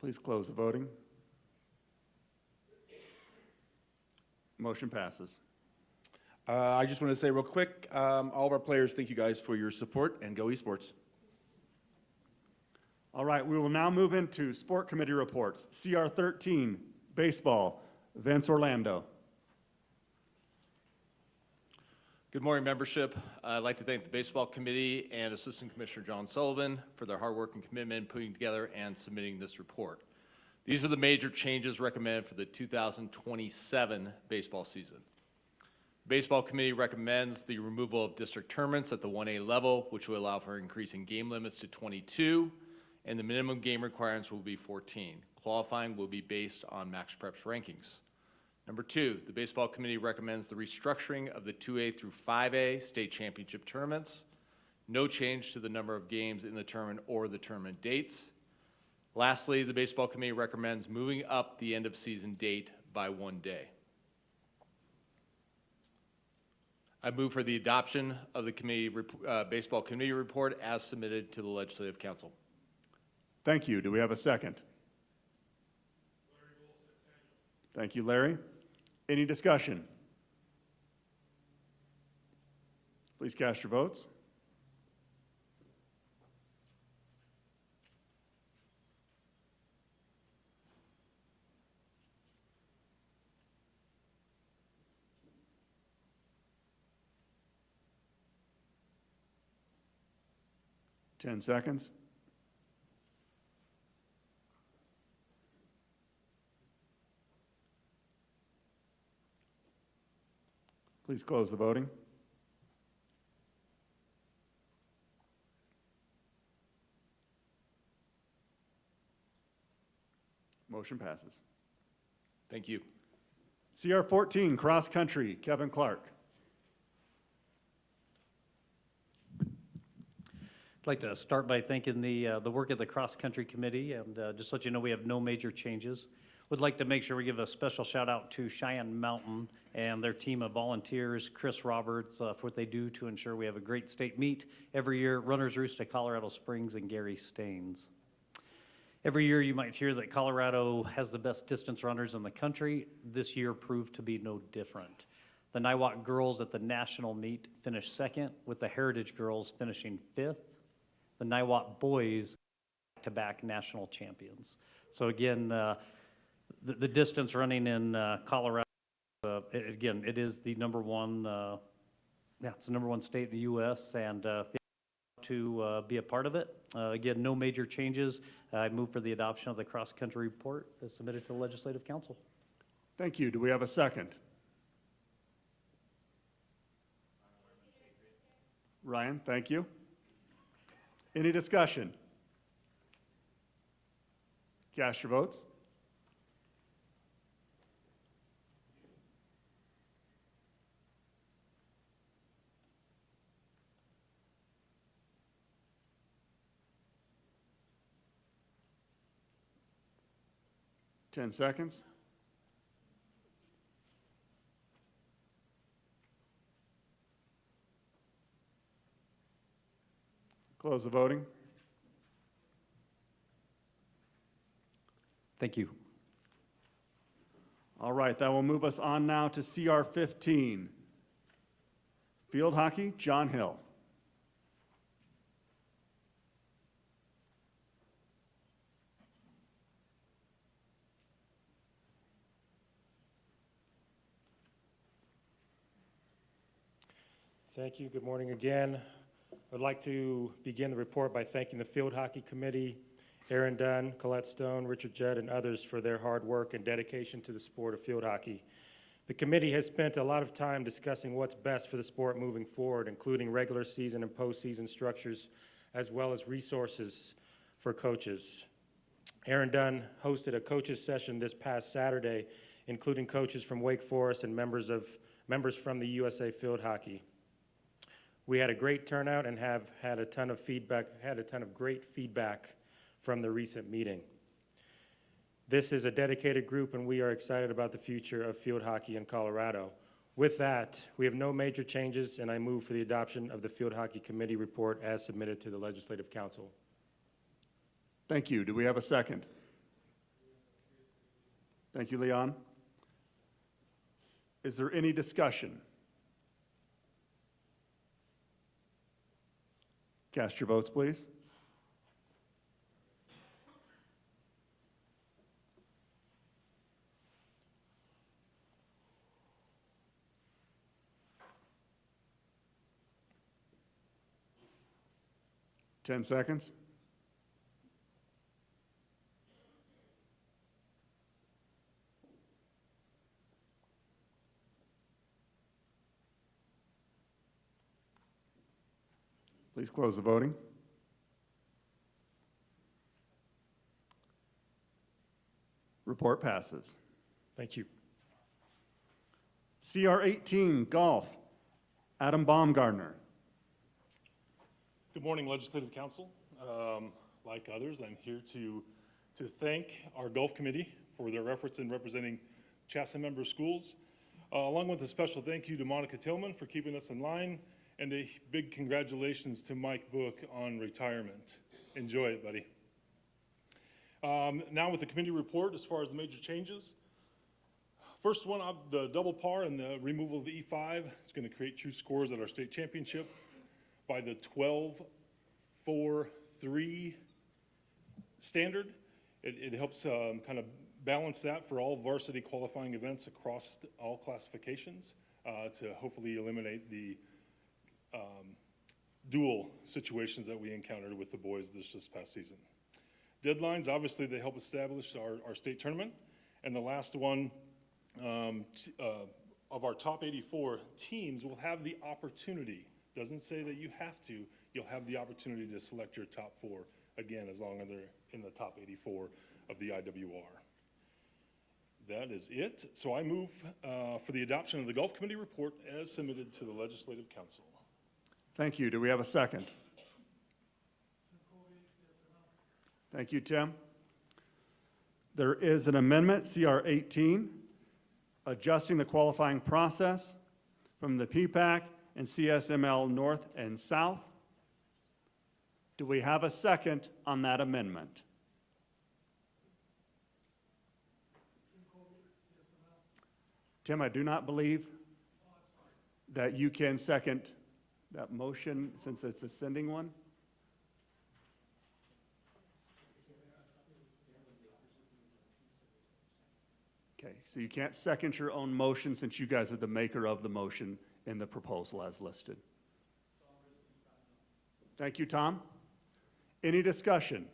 Speaker 2: Please close the voting. Motion passes.
Speaker 19: I just want to say real quick, all of our players, thank you guys for your support, and go esports.
Speaker 2: All right, we will now move into sport committee reports. CR 13, baseball, Vince Orlando.
Speaker 20: Good morning, membership. I'd like to thank the Baseball Committee and Assistant Commissioner John Sullivan for their hard work and commitment in putting together and submitting this report. These are the major changes recommended for the 2027 baseball season. The Baseball Committee recommends the removal of district tournaments at the 1A level, which will allow for increasing game limits to 22, and the minimum game requirements will be 14. Qualifying will be based on Max Preps rankings. Number 2, the Baseball Committee recommends the restructuring of the 2A through 5A state championship tournaments. No change to the number of games in the tournament or the tournament dates. Lastly, the Baseball Committee recommends moving up the end of season date by 1 day. I move for the adoption of the Baseball Committee report as submitted to the Legislative Council.
Speaker 2: Thank you. Do we have a second? Thank you, Larry. Any discussion? Please cast your votes. Ten seconds. Please close the voting. Motion passes.
Speaker 20: Thank you.
Speaker 2: CR 14, cross country, Kevin Clark.
Speaker 21: I'd like to start by thanking the work of the cross country committee, and just let you know we have no major changes. Would like to make sure we give a special shout out to Cheyenne Mountain and their team of volunteers, Chris Roberts, for what they do to ensure we have a great state meet every year. Runners Roost to Colorado Springs and Gary Staines. Every year you might hear that Colorado has the best distance runners in the country. This year proved to be no different. The Niwot girls at the national meet finished second, with the Heritage girls finishing fifth. The Niwot boys back-to-back national champions. So again, the distance running in Colorado, again, it is the number one, it's the number one state in the U.S. and to be a part of it. Again, no major changes. I move for the adoption of the cross-country report as submitted to the Legislative Council.
Speaker 2: Thank you. Do we have a second? Ryan, thank you. Any discussion? Cast your votes. Ten seconds. close the voting.
Speaker 21: Thank you.
Speaker 2: All right, that will move us on now to CR 15. Field hockey, John Hill.
Speaker 9: Thank you. Good morning again. I'd like to begin the report by thanking the Field Hockey Committee, Aaron Dunn, Colette Stone, Richard Judd, and others for their hard work and dedication to the sport of field hockey. The committee has spent a lot of time discussing what's best for the sport moving forward, including regular season and postseason structures, as well as resources for coaches. Aaron Dunn hosted a coaches session this past Saturday, including coaches from Wake Forest and members from the USA Field Hockey. We had a great turnout and have had a ton of great feedback from the recent meeting. This is a dedicated group, and we are excited about the future of field hockey in Colorado. With that, we have no major changes, and I move for the adoption of the Field Hockey Committee report as submitted to the Legislative Council.
Speaker 2: Thank you. Do we have a second? Thank you, Leon. Is there any discussion? Cast your votes, please. Ten seconds. Please close the voting. Report passes.
Speaker 9: Thank you.
Speaker 2: CR 18, Golf, Adam Baumgartner.
Speaker 15: Good morning, Legislative Council. Like others, I'm here to thank our Golf Committee for their efforts in representing CHSAA member schools, along with a special thank you to Monica Tillman for keeping us in line, and a big congratulations to Mike Book on retirement. Enjoy it, buddy. Now with the committee report, as far as the major changes. First one, the double par and the removal of the E5. It's going to create true scores at our state championship by the 12-4-3 standard. It helps kind of balance that for all varsity qualifying events across all classifications to hopefully eliminate the dual situations that we encountered with the boys this past season. Deadlines, obviously, they help establish our state tournament. And the last one, of our top 84 teams will have the opportunity, doesn't say that you have to, you'll have the opportunity to select your top 4, again, as long as they're in the top 84 of the IWR. That is it. So I move for the adoption of the Golf Committee report as submitted to the Legislative Council.
Speaker 2: Thank you. Do we have a second? Thank you, Tim. There is an amendment, CR 18, adjusting the qualifying process from the PPAC and CSML North and South. Do we have a second on that amendment? Tim, I do not believe that you can second that motion since it's a sending one. Okay, so you can't second your own motion since you guys are the maker of the motion in the proposal as listed. Thank you, Tom. Any discussion?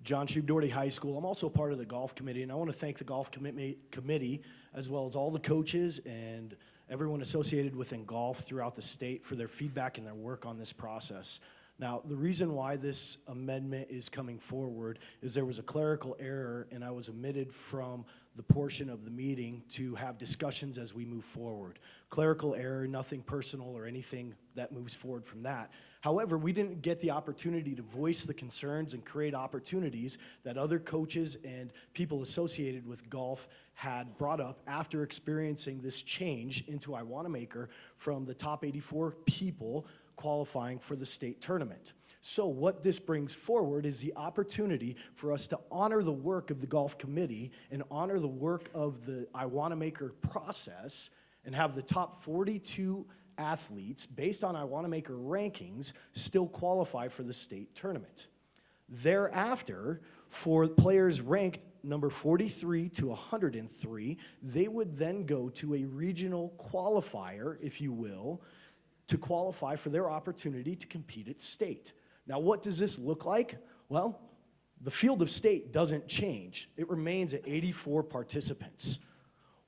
Speaker 3: John Shube Doherty High School. I'm also part of the golf committee, and I want to thank the golf committee as well as all the coaches and everyone associated within golf throughout the state for their feedback and their work on this process. Now, the reason why this amendment is coming forward is there was a clerical error, and I was omitted from the portion of the meeting to have discussions as we move forward. Clerical error, nothing personal or anything that moves forward from that. However, we didn't get the opportunity to voice the concerns and create opportunities that other coaches and people associated with golf had brought up after experiencing this change into Iwanamaker from the top 84 people qualifying for the state tournament. So what this brings forward is the opportunity for us to honor the work of the golf committee and honor the work of the Iwanamaker process and have the top 42 athletes, based on Iwanamaker rankings, still qualify for the state tournament. Thereafter, for players ranked number 43 to 103, they would then go to a regional qualifier, if you will, to qualify for their opportunity to compete at state. Now, what does this look like? Well, the field of state doesn't change. It remains at 84 participants.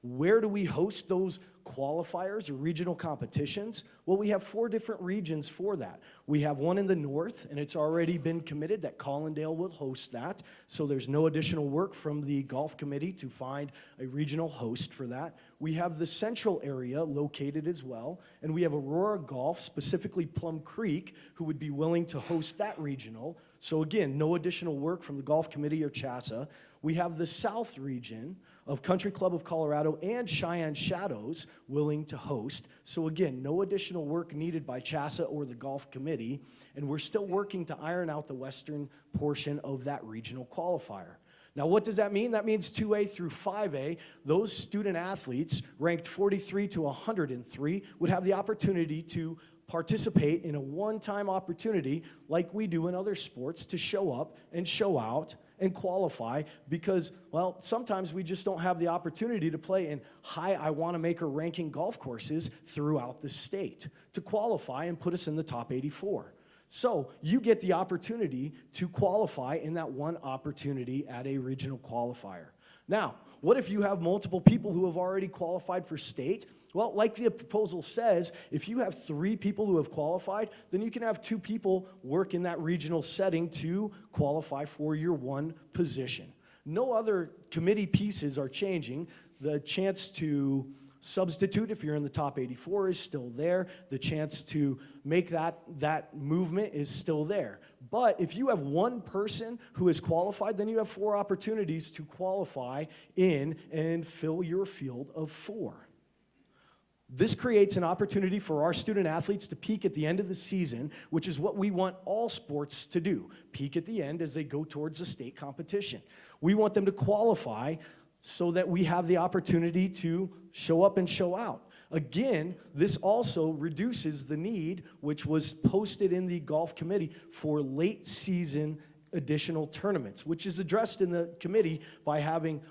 Speaker 3: Where do we host those qualifiers or regional competitions? Well, we have 4 different regions for that. We have one in the north, and it's already been committed that Collindale will host that, so there's no additional work from the golf committee to find a regional host for that. We have the central area located as well, and we have Aurora Golf, specifically Plum Creek, who would be willing to host that regional. So again, no additional work from the golf committee or CHSAA. We have the south region of Country Club of Colorado and Cheyenne Shadows willing to host. So again, no additional work needed by CHSAA or the golf committee, and we're still working to iron out the western portion of that regional qualifier. Now, what does that mean? That means 2A through 5A, those student athletes ranked 43 to 103 would have the opportunity to participate in a one-time opportunity like we do in other sports to show up and show out and qualify because, well, sometimes we just don't have the opportunity to play in high Iwanamaker ranking golf courses throughout the state to qualify and put us in the top 84. So you get the opportunity to qualify in that one opportunity at a regional qualifier. Now, what if you have multiple people who have already qualified for state? Well, like the proposal says, if you have 3 people who have qualified, then you can have 2 people work in that regional setting to qualify for your one position. No other committee pieces are changing. The chance to substitute if you're in the top 84 is still there. The chance to make that movement is still there. But if you have one person who is qualified, then you have 4 opportunities to qualify in and fill your field of 4. This creates an opportunity for our student athletes to peak at the end of the season, which is what we want all sports to do, peak at the end as they go towards the state competition. We want them to qualify so that we have the opportunity to show up and show out. Again, this also reduces the need, which was posted in the golf committee, for late season additional tournaments, which is addressed in the committee by having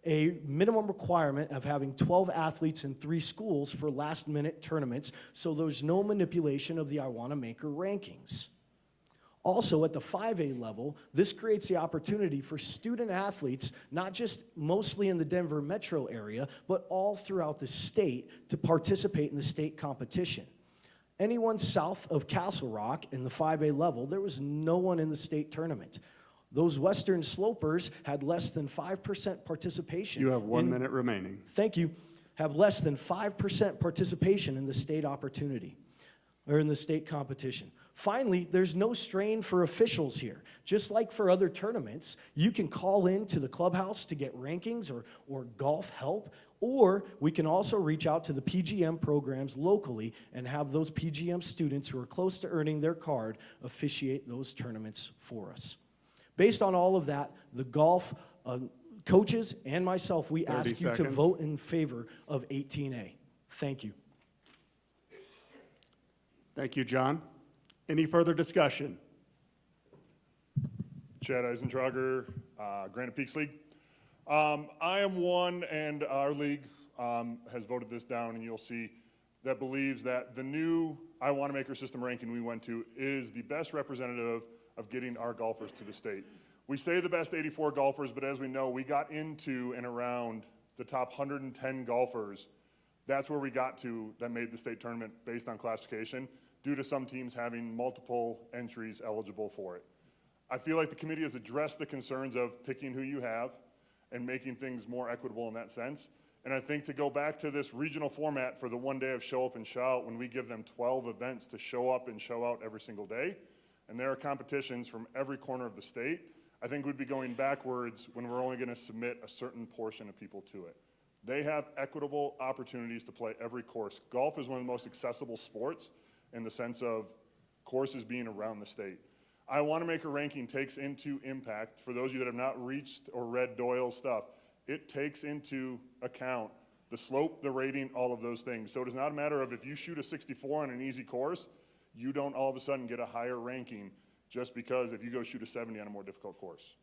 Speaker 3: a minimum requirement of having 12 athletes in 3 schools for last-minute tournaments, so there's no manipulation of the Iwanamaker rankings. Also, at the 5A level, this creates the opportunity for student athletes, not just mostly in the Denver metro area, but all throughout the state to participate in the state competition. Anyone south of Castle Rock in the 5A level, there was no one in the state tournament. Those Western Slopers had less than 5% participation.
Speaker 2: You have 1 minute remaining.
Speaker 3: Thank you. Have less than 5% participation in the state opportunity, or in the state competition. Finally, there's no strain for officials here. Just like for other tournaments, you can call in to the clubhouse to get rankings or golf help, or we can also reach out to the PGM programs locally and have those PGM students who are close to earning their card officiate those tournaments for us. Based on all of that, the golf coaches and myself, we ask you to vote in favor of 18A. Thank you.
Speaker 2: Thank you, John. Any further discussion?
Speaker 15: Chad Eisentrager, Granite Peaks League. I am one, and our league has voted this down, and you'll see that believes that the new Iwanamaker system ranking we went to is the best representative of getting our golfers to the state. We say the best 84 golfers, but as we know, we got into and around the top 110 golfers. That's where we got to that made the state tournament based on classification, due to some teams having multiple entries eligible for it. I feel like the committee has addressed the concerns of picking who you have and making things more equitable in that sense. And I think to go back to this regional format for the one day of show up and show out, when we give them 12 events to show up and show out every single day, and there are competitions from every corner of the state, I think we'd be going backwards when we're only going to submit a certain portion of people to it. They have equitable opportunities to play every course. Golf is one of the most accessible sports in the sense of courses being around the state. I Want to Make a Ranking takes into impact, for those of you that have not reached or read Doyle's stuff, it takes into account the slope, the rating, all of those things. So it is not a matter of if you shoot a 64 on an easy course, you don't all of a sudden get a higher ranking just because if you go shoot a 70 on a more difficult course.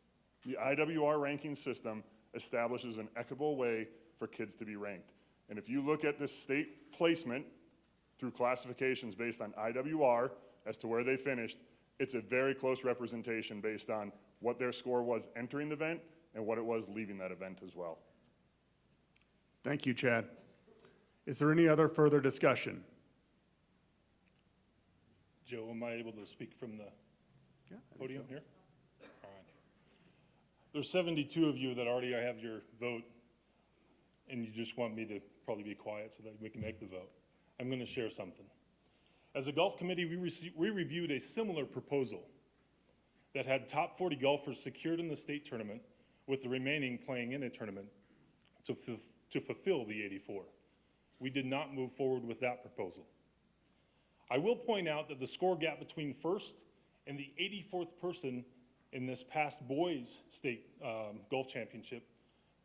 Speaker 15: The IWR ranking system establishes an equitable way for kids to be ranked. And if you look at the state placement through classifications based on IWR as to where they finished, it's a very close representation based on what their score was entering the event and what it was leaving that event as well.
Speaker 2: Thank you, Chad. Is there any other further discussion?
Speaker 18: Joe, am I able to speak from the podium here? All right. There's 72 of you that already have your vote, and you just want me to probably be quiet so that we can make the vote. I'm going to share something. As a golf committee, we reviewed a similar proposal that had top 40 golfers secured in the state tournament, with the remaining playing in a tournament to fulfill the 84. We did not move forward with that proposal. I will point out that the score gap between first and the 84th person in this past boys state golf championship,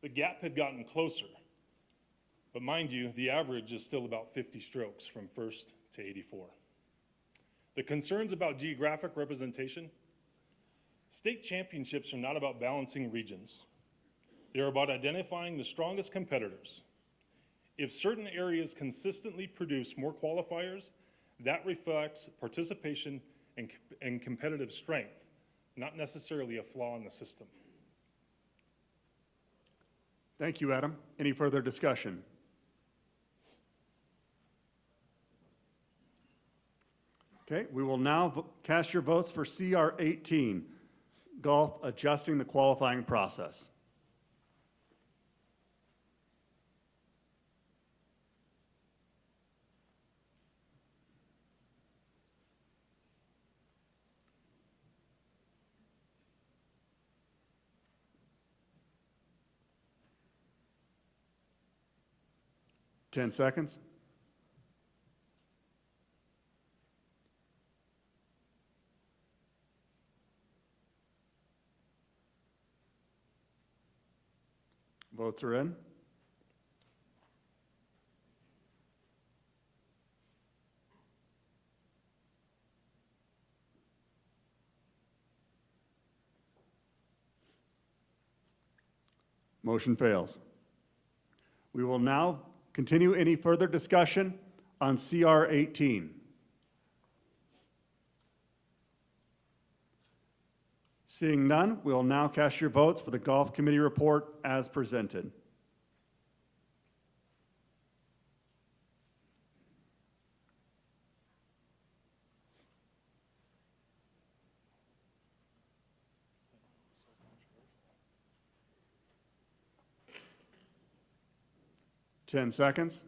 Speaker 18: the gap had gotten closer. But mind you, the average is still about 50 strokes from first to 84. The concerns about geographic representation, state championships are not about balancing regions. They're about identifying the strongest competitors. If certain areas consistently produce more qualifiers, that reflects participation and competitive strength, not necessarily a flaw in the system.
Speaker 2: Thank you, Adam. Any further discussion? Okay, we will now cast your votes for CR 18, Golf Adjusting the Qualifying Process. Ten seconds. Votes are in. Motion fails. We will now continue any further discussion on CR 18. Seeing none, we will now cast your votes for the Golf Committee report as presented. Ten seconds.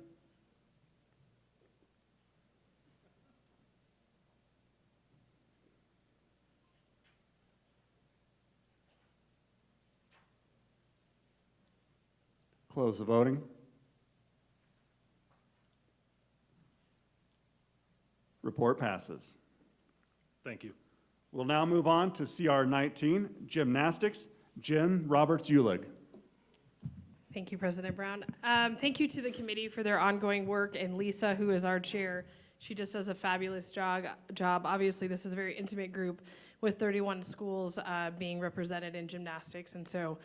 Speaker 2: Close the voting. Report passes.
Speaker 18: Thank you.
Speaker 2: We'll now move on to CR 19, Gymnastics. Jen Roberts-Ulig.
Speaker 4: Thank you, President Brown. Thank you to the committee for their ongoing work, and Lisa, who is our chair. She just does a fabulous job. Obviously, this is a very intimate group with 31 schools being represented in gymnastics, and so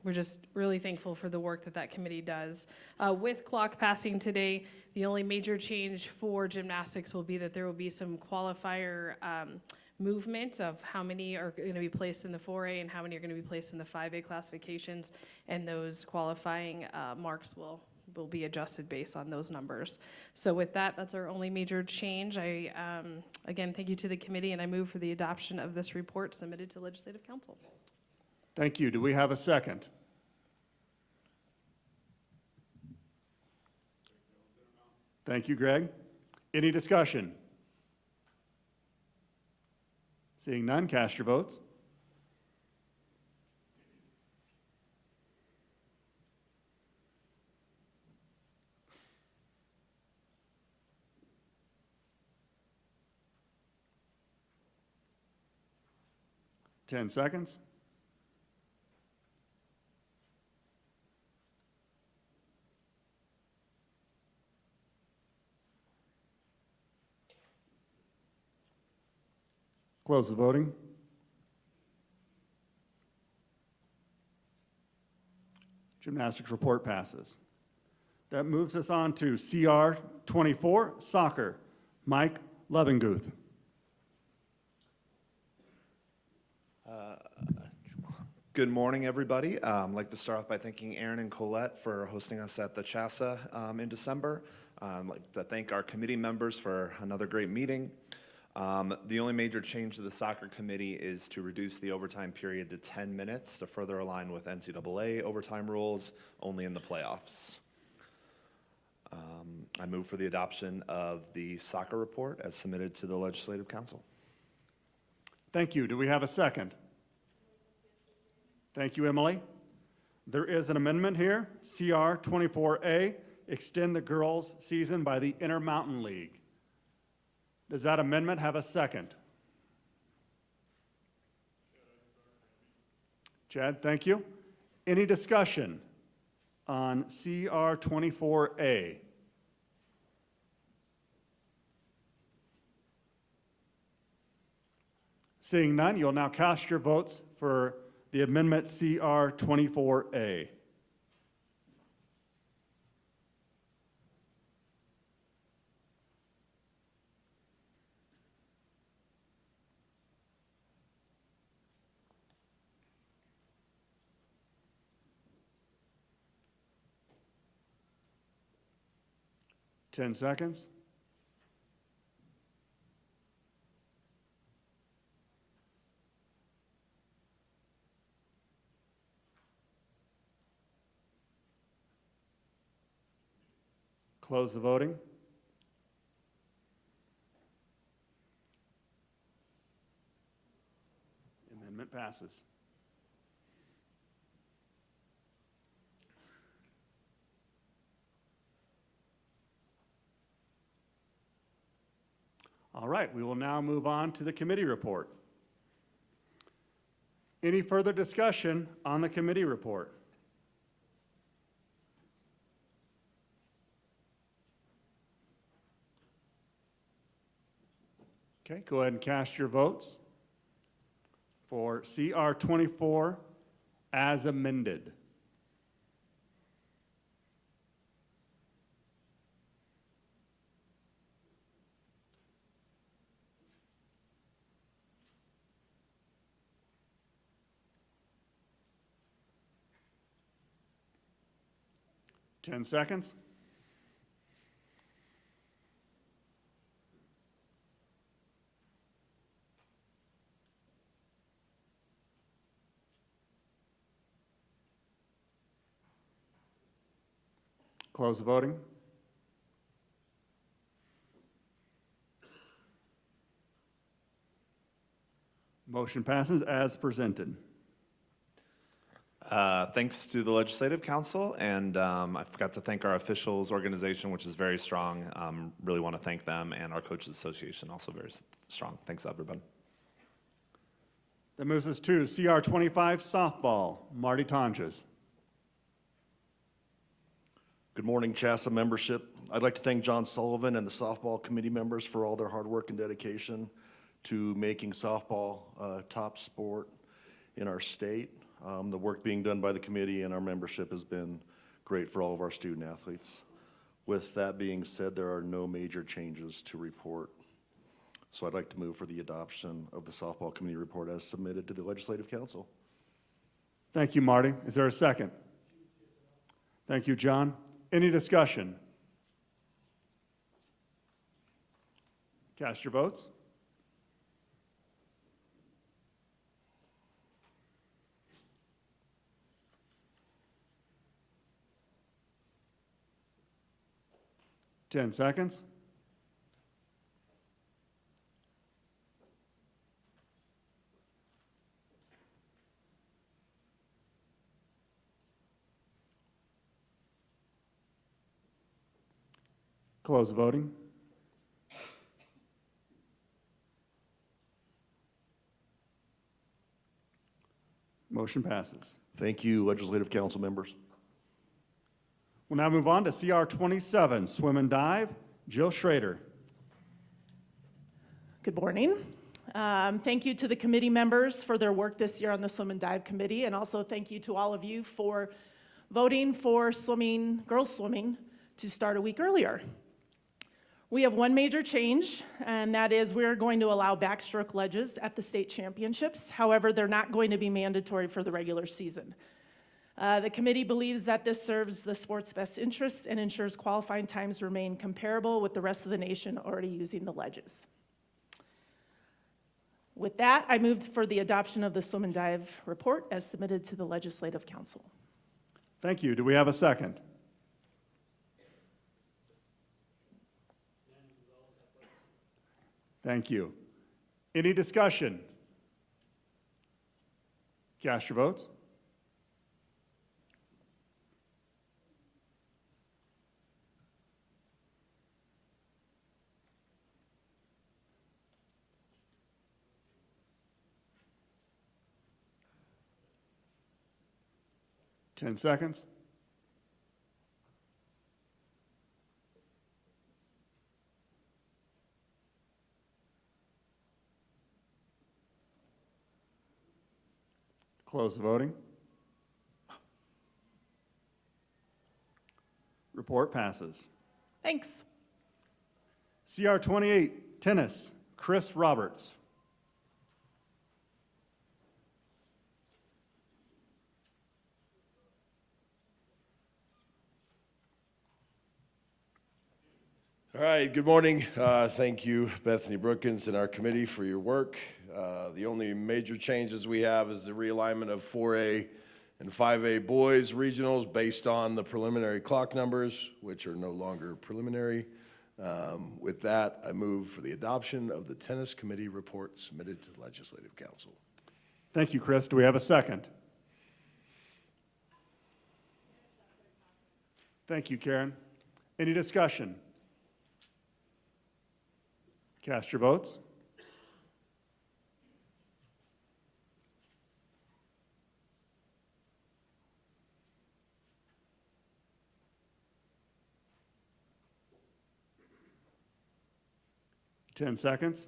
Speaker 4: we're just really thankful for the work that committee does. With clock passing today, the only major change for gymnastics will be that there will be some qualifier movement of how many are going to be placed in the 4A and how many are going to be placed in the 5A classifications, and those qualifying marks will be adjusted based on those numbers. So with that, that's our only major change. I, again, thank you to the committee, and I move for the adoption of this report submitted to Legislative Council.
Speaker 2: Thank you. Do we have a second? Thank you, Greg. Any discussion? Seeing none, cast your votes. Ten seconds. Close the voting. Gymnastics report passes. That moves us on to CR 24, soccer. Mike Levenguth.
Speaker 5: Good morning, everybody. I'd like to start off by thanking Aaron and Colette for hosting us at the CHSAA in December. I'd like to thank our committee members for another great meeting. The only major change to the soccer committee is to reduce the overtime period to 10 minutes to further align with NCAA overtime rules, only in the playoffs. I move for the adoption of the soccer report as submitted to the Legislative Council.
Speaker 2: Thank you. Do we have a second? Thank you, Emily. There is an amendment here, CR 24A, extend the girls' season by the Intermountain League. Does that amendment have a second? Chad, thank you. Any discussion on CR 24A? Seeing none, you'll now cast your votes for the amendment CR 24A. Ten seconds. Close the voting. Amendment passes. All right, we will now move on to the committee report. Any further discussion on the committee report? Okay, go ahead and cast your votes for CR 24 as amended. Ten seconds. Close the voting. Motion passes as presented.
Speaker 5: Thanks to the Legislative Council, and I forgot to thank our officials organization, which is very strong. Really want to thank them, and our Coaches Association, also very strong. Thanks, everybody.
Speaker 2: That moves us to CR 25 softball. Marty Tonjes.
Speaker 22: Good morning, CHSAA membership. I'd like to thank John Sullivan and the softball committee members for all their hard work and dedication to making softball a top sport in our state. The work being done by the committee and our membership has been great for all of our student athletes. With that being said, there are no major changes to report. So I'd like to move for the adoption of the softball committee report as submitted to the Legislative Council.
Speaker 2: Thank you, Marty. Is there a second? Thank you, John. Any discussion? Cast your votes. 10 seconds. Close the voting. Motion passes.
Speaker 22: Thank you, Legislative Council members.
Speaker 2: We'll now move on to CR 27, Swim and Dive. Jill Schrader.
Speaker 6: Good morning. Thank you to the committee members for their work this year on the Swim and Dive Committee, and also thank you to all of you for voting for girls swimming to start a week earlier. We have one major change, and that is we're going to allow backstroke ledges at the state championships. However, they're not going to be mandatory for the regular season. The committee believes that this serves the sport's best interests and ensures qualifying times remain comparable with the rest of the nation already using the ledges. With that, I moved for the adoption of the Swim and Dive report as submitted to the Legislative Council.
Speaker 2: Thank you. Do we have a second? Thank you. Any discussion? Cast your votes. Ten seconds. Close the voting. Report passes.
Speaker 6: Thanks.
Speaker 2: CR 28, Tennis, Chris Roberts.
Speaker 14: All right, good morning. Thank you, Bethany Brookins and our committee for your work. The only major changes we have is the realignment of 4A and 5A boys regionals based on the preliminary clock numbers, which are no longer preliminary. With that, I move for the adoption of the tennis committee report submitted to the Legislative Council.
Speaker 2: Thank you, Chris. Do we have a second? Thank you, Karen. Any discussion? Cast your votes. Ten seconds.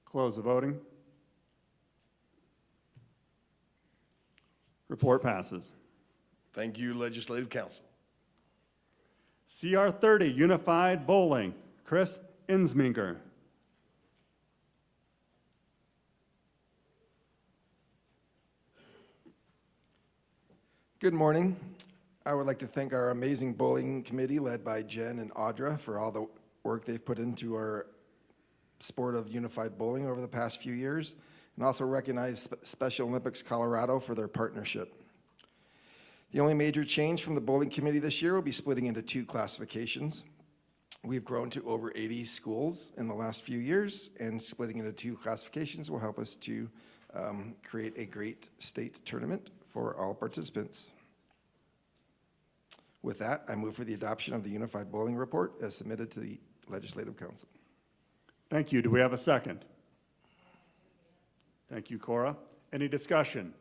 Speaker 2: Close the voting. Report passes.
Speaker 14: Thank you, Legislative Council.
Speaker 2: CR 30, Unified Bowling, Chris Insminger.
Speaker 7: Good morning. I would like to thank our amazing bowling committee led by Jen and Audra for all the work they've put into our sport of unified bowling over the past few years, and also recognize Special Olympics Colorado for their partnership. The only major change from the bowling committee this year will be splitting into 2 classifications. We've grown to over 80 schools in the last few years, and splitting into 2 classifications will help us to create a great state tournament for all participants. With that, I move for the adoption of the Unified Bowling Report as submitted to the Legislative Council.
Speaker 2: Thank you. Do we have a second? Thank you, Cora. Any discussion?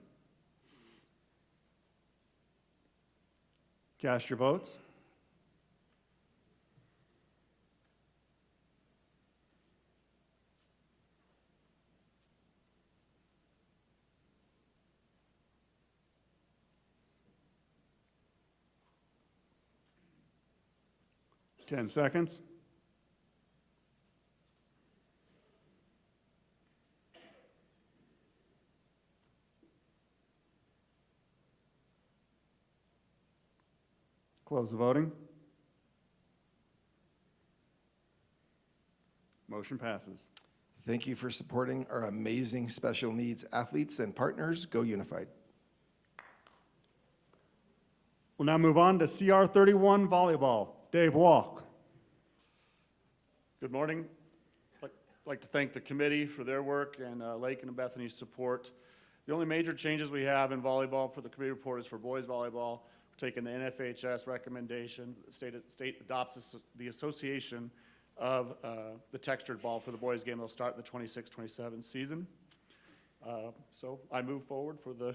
Speaker 2: Cast your votes. Ten seconds. Close the voting. Motion passes.
Speaker 7: Thank you for supporting our amazing special needs athletes and partners. Go Unified.
Speaker 2: We'll now move on to CR 31 volleyball. Dave Walk.
Speaker 10: Good morning. I'd like to thank the committee for their work and Lake and Bethany's support. The only major changes we have in volleyball for the committee report is for boys volleyball. We're taking the NFHS recommendation. The state adopts the association of the textured ball for the boys game. They'll start the 26-27 season. So I move forward for the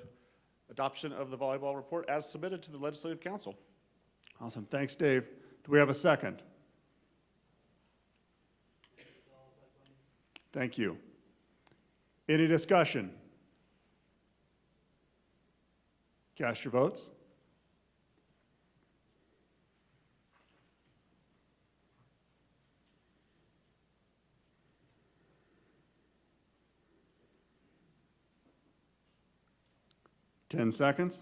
Speaker 10: adoption of the volleyball report as submitted to the Legislative Council.
Speaker 2: Awesome. Thanks, Dave. Do we have a second? Thank you. Any discussion? Cast your votes. Ten seconds.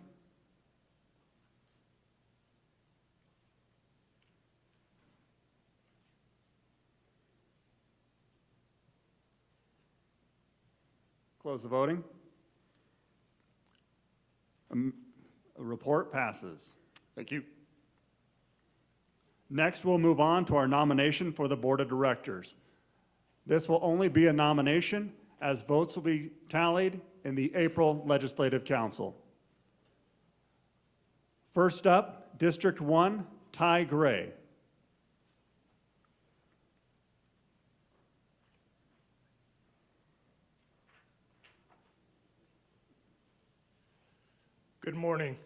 Speaker 2: Close the voting. A report passes.
Speaker 10: Thank you.
Speaker 2: Next, we'll move on to our nomination for the Board of Directors. This will only be a nomination, as votes will be tallied in the April Legislative Council. First up, District 1, Ty Gray.
Speaker 11: Good morning.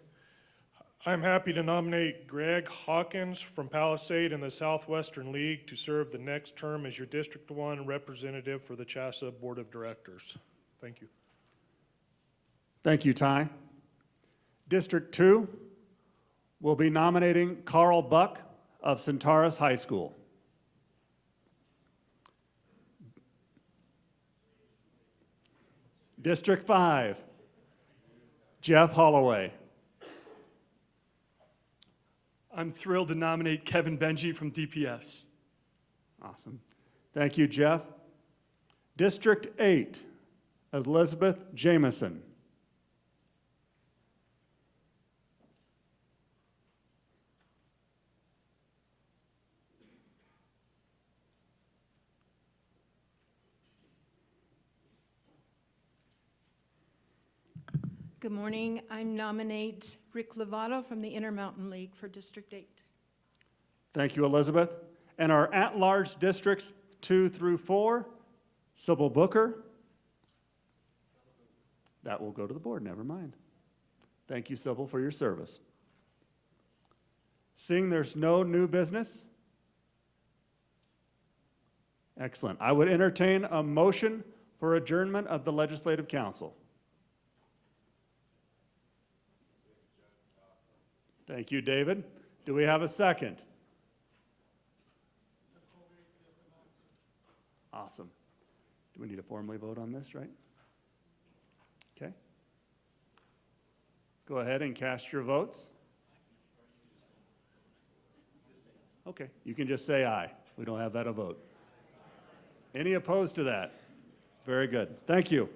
Speaker 11: I'm happy to nominate Greg Hawkins from Palisade in the Southwestern League to serve the next term as your District 1 representative for the CHSAA Board of Directors. Thank you.
Speaker 2: Thank you, Ty. District 2 will be nominating Carl Buck of Centaurus High School. District 5, Jeff Holloway.
Speaker 23: I'm thrilled to nominate Kevin Benji from DPS.
Speaker 2: Awesome. Thank you, Jeff. District 8, Elizabeth Jameson.
Speaker 24: Good morning. I nominate Rick Lovato from the Intermountain League for District 8.
Speaker 2: Thank you, Elizabeth. And our at-large districts 2 through 4, Sybil Booker. That will go to the board, never mind. Thank you, Sybil, for your service. Seeing there's no new business. Excellent. I would entertain a motion for adjournment of the Legislative Council. Thank you, David. Do we have a second? Awesome. Do we need to formally vote on this, right? Okay. Go ahead and cast your votes. Okay, you can just say aye. We don't have that a vote. Any opposed to that? Very good. Thank you.